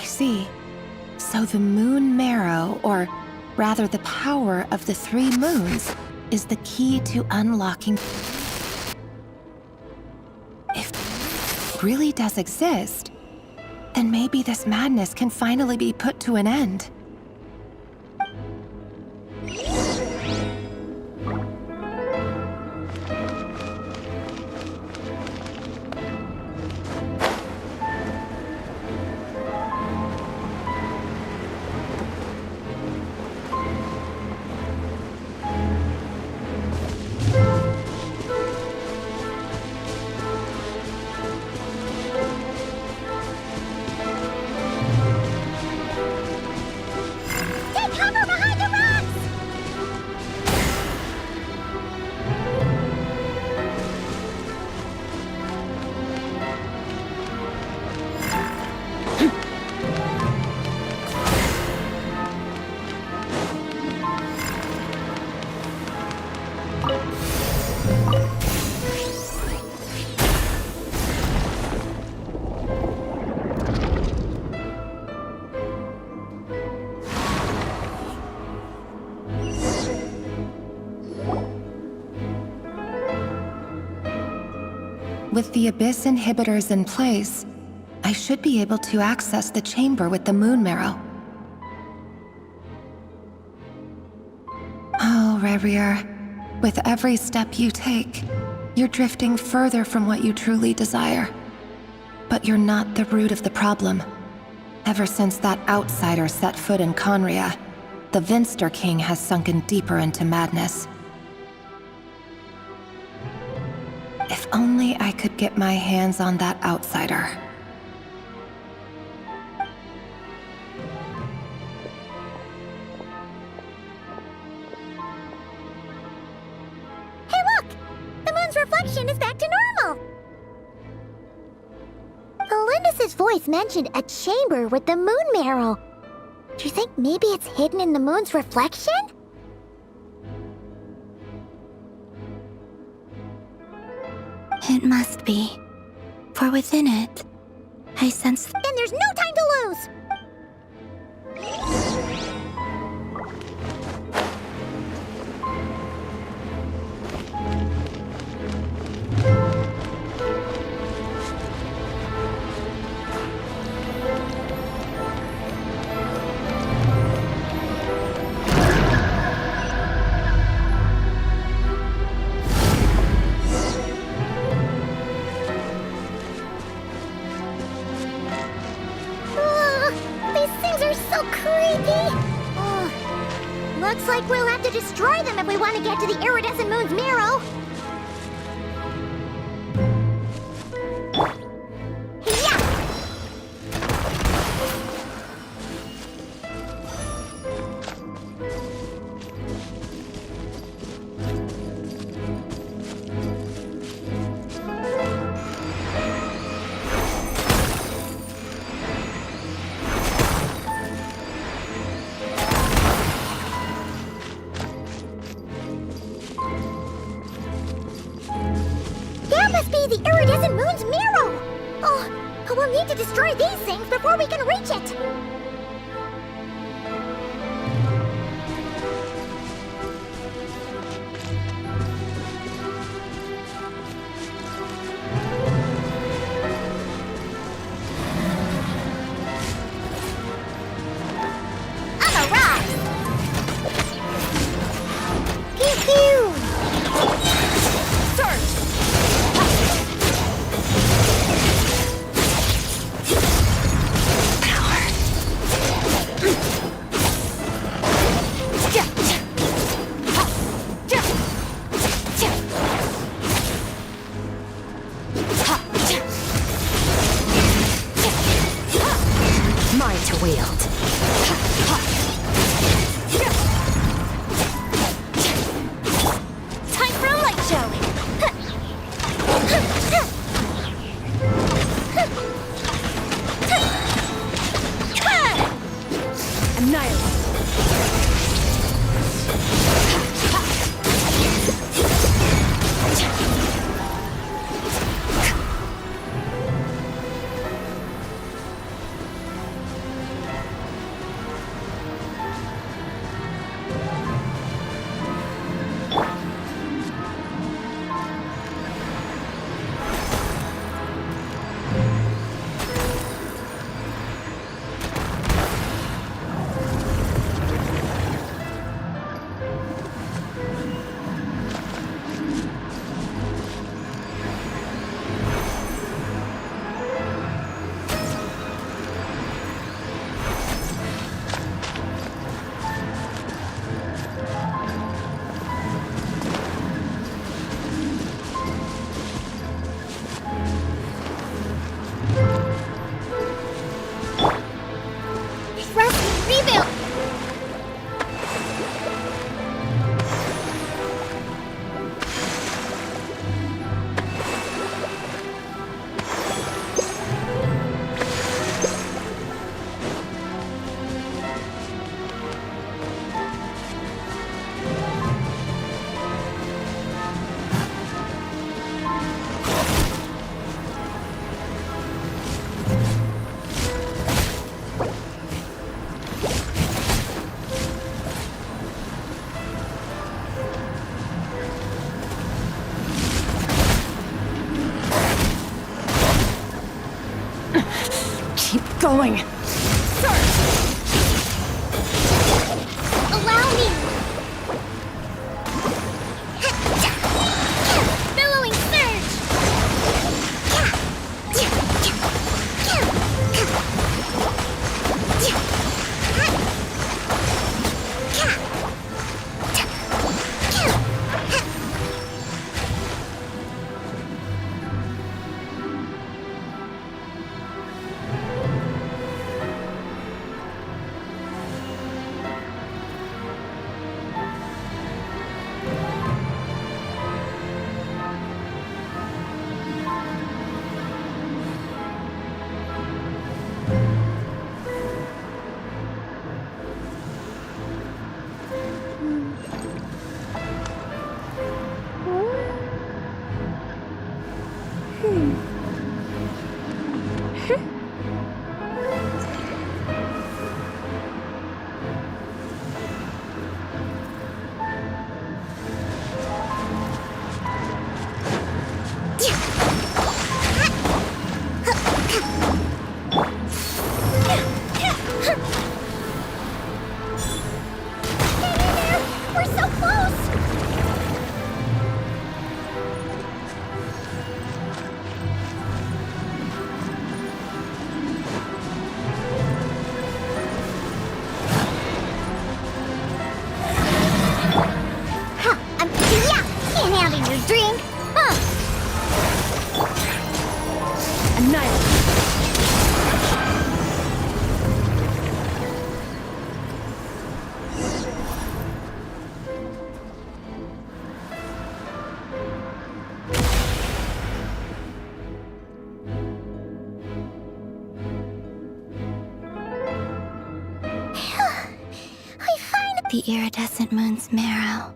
See. So the moon marrow, or rather the power of the 3 moons, is the key to unlocking. If it really does exist, then maybe this madness can finally be put to an end. With the Abyss inhibitors in place, I should be able to access the chamber with the moon marrow. Oh, Rerir, with every step you take, you're drifting further from what you truly desire. But you're not the root of the problem. Ever since that outsider set foot in Conria, the Vinster King has sunken deeper into madness. If only I could get my hands on that outsider. Hey look! The moon's reflection is back to normal! Elendis' voice mentioned a chamber with the moon marrow. Do you think maybe it's hidden in the moon's reflection? It must be. For within it, I sense... Then there's no time to lose! Looks like we'll have to destroy them if we want to get to the iridescent moon's marrow. The iridescent moon's marrow! Oh, we'll need to destroy these things before we can reach it! I'm a rock! Pew pew! Search! going? Allow me! Billowing surge! We're so close! Can't handle your drink, huh? The iridescent moon's marrow,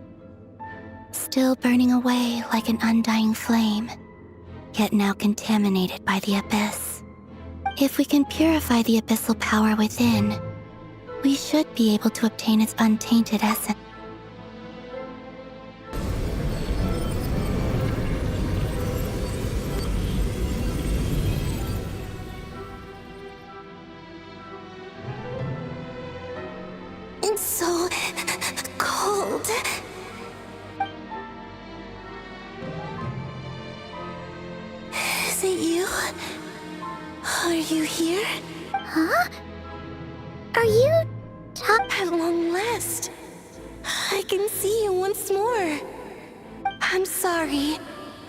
still burning away like an undying flame, yet now contaminated by the abyss. If we can purify the abyssal power within, we should be able to obtain its untainted essence. It's so cold. Is it you? Are you here? Huh? Are you at long last? I can see you once more. I'm sorry.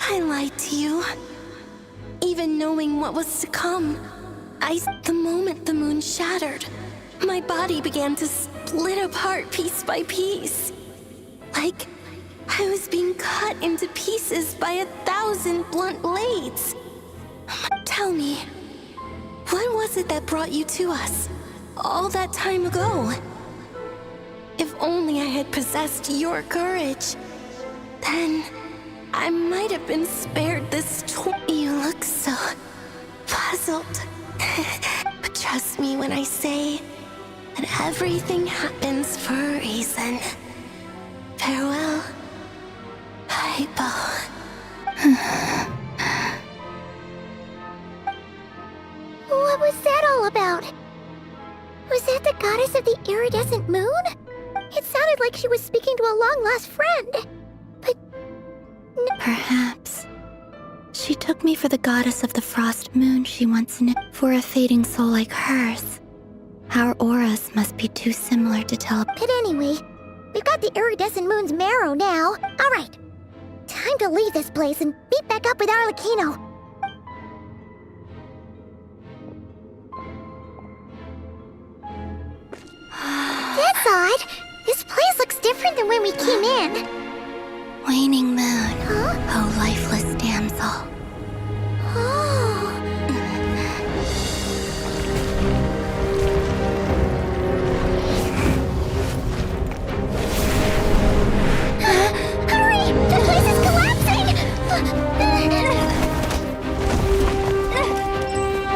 I lied to you. Even knowing what was to come, the moment the moon shattered, my body began to split apart piece by piece. Like I was being cut into pieces by 1,000 blunt blades. Tell me, what was it that brought you to us all that time ago? If only I had possessed your courage, then I might have been spared this You look so puzzled. But trust me when I say that everything happens for a reason. Farewell, Hypo. What was that all about? Was that the goddess of the iridescent moon? It sounded like she was speaking to a long-lost friend. But... Perhaps she took me for the goddess of the frost moon she once knew. For a fading soul like hers, our auras must be too similar to tell. But anyway, we've got the iridescent moon's marrow now. Alright, time to leave this place and meet back up with Arlecchino. That's odd. This place looks different than when we came in. Waning moon, oh lifeless damsel. Hurry! The place is collapsing!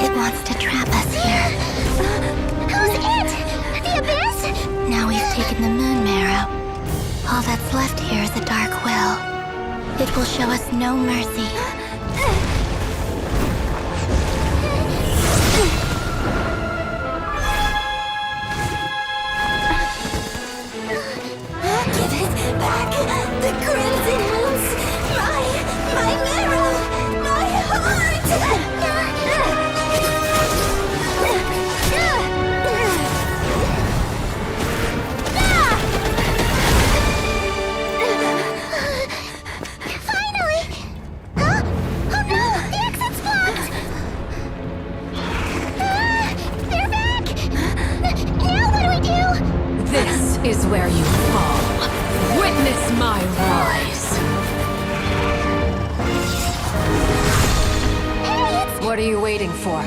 It wants to trap us here. Who's it? The abyss? Now we've taken the moon marrow. All that's left here is a dark will. It will show us no mercy. Huh? Crimson Moons! My marrow! My heart! Finally! Huh? Oh no! The exit's blocked! They're back! Now what do we do? This is where you fall. Witness my rise. What are you waiting for?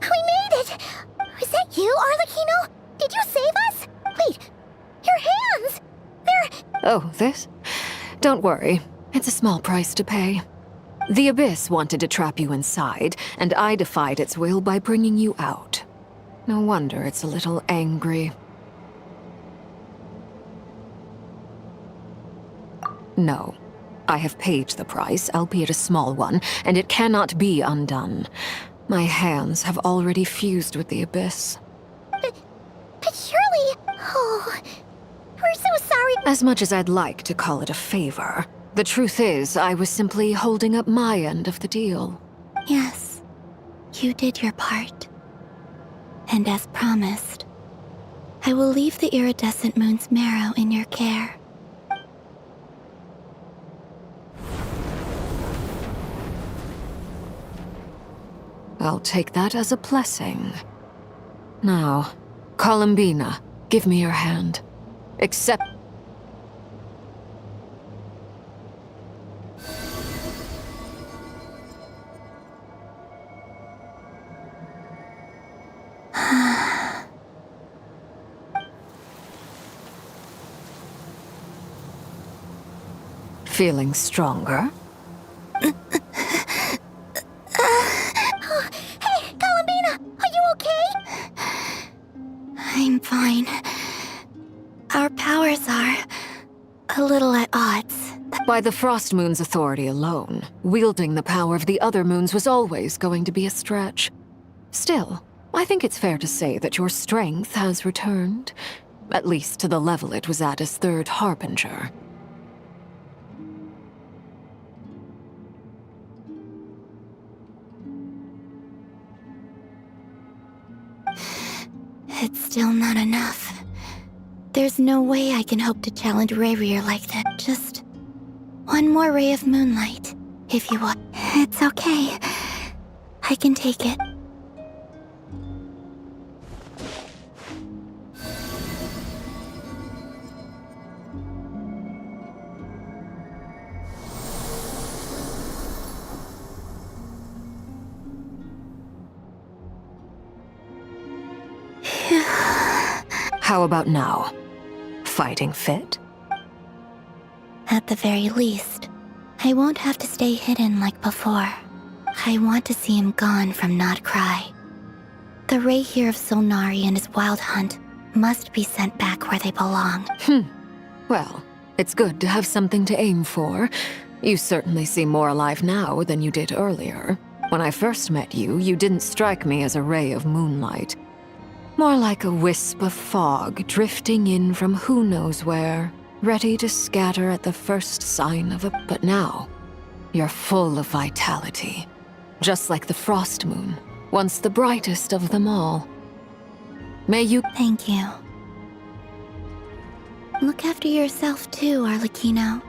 We made it! Was that you, Arlecchino? Did you save us? Wait, your hands! They're... Oh, this? Don't worry. It's a small price to pay. The Abyss wanted to trap you inside, and I defied its will by bringing you out. No wonder it's a little angry. No. I have paid the price, albeit a small one, and it cannot be undone. My hands have already fused with the Abyss. But surely... Oh... We're so sorry... As much as I'd like to call it a favor, the truth is, I was simply holding up my end of the deal. Yes, you did your part. And as promised, I will leave the iridescent moon's marrow in your care. I'll take that as a blessing. Now, Columbina, give me your hand. Accept... Feeling stronger? Hey, Columbina! Are you okay? I'm fine. Our powers are a little at odds. By the Frost Moon's authority alone, wielding the power of the other moons was always going to be a stretch. Still, I think it's fair to say that your strength has returned, at least to the level it was at as Third Harbinger. It's still not enough. There's no way I can hope to challenge Rayrier like that. Just one more ray of moonlight, if you want. It's okay. I can take it. How about now? Fighting fit? At the very least, I won't have to stay hidden like before. I want to see him gone from Nod Cry. The Ray here of Solnari and his wild hunt must be sent back where they belong. Well, it's good to have something to aim for. You certainly seem more alive now than you did earlier. When I first met you, you didn't strike me as a ray of moonlight. More like a wisp of fog drifting in from who knows where, ready to scatter at the first sign of a... But now, you're full of vitality. Just like the Frost Moon, once the brightest of them all. May you... Thank you. Look after yourself too, Arlecchino.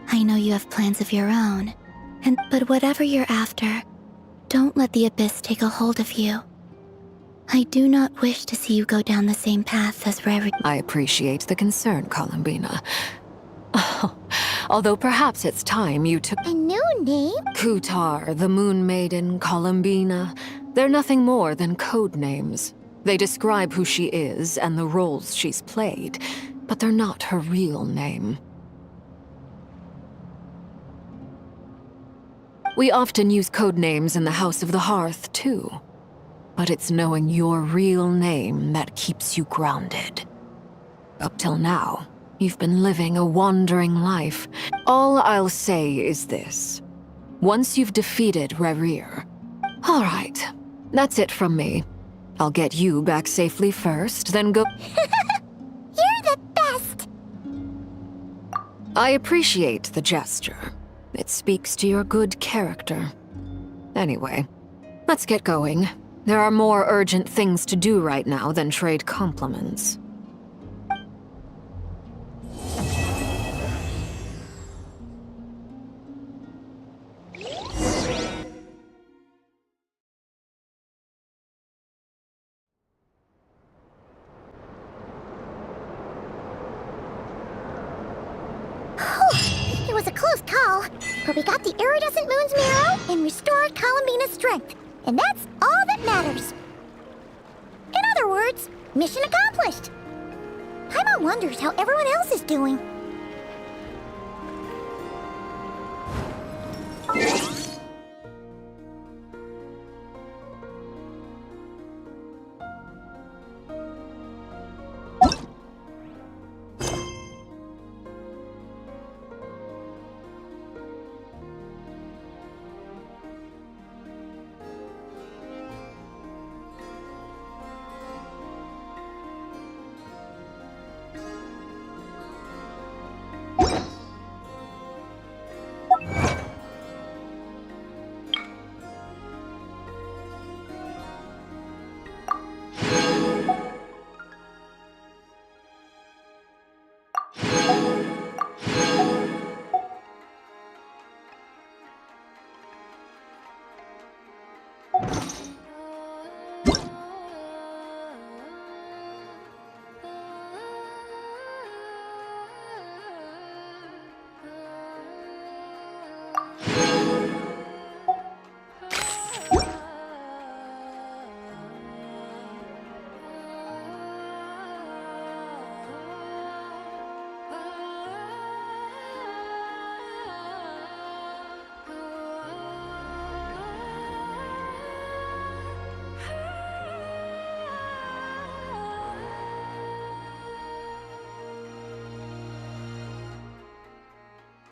I know you have plans of your own, but whatever you're after, don't let the Abyss take a hold of you. I do not wish to see you go down the same path as Rary. I appreciate the concern, Columbina. Although perhaps it's time you took... I knew new name? Kutar, the Moon Maiden, Columbina. They're nothing more than code names. They describe who she is and the roles she's played, but they're not her real name. We often use code names in the House of the Hearth, too. But it's knowing your real name that keeps you grounded. Up till now, you've been living a wandering life. All I'll say is this. Once you've defeated Rerir... All right, that's it from me. I'll get you back safely first, then go... You're the best! I appreciate the gesture. It speaks to your good character. Anyway, let's get going. There are more urgent things to do right now than trade compliments. It was a close call, but we got the iridescent moon's marrow and restored Columbina's strength, and that's all that matters. In other words, mission accomplished. Paimon wonders how everyone else is doing.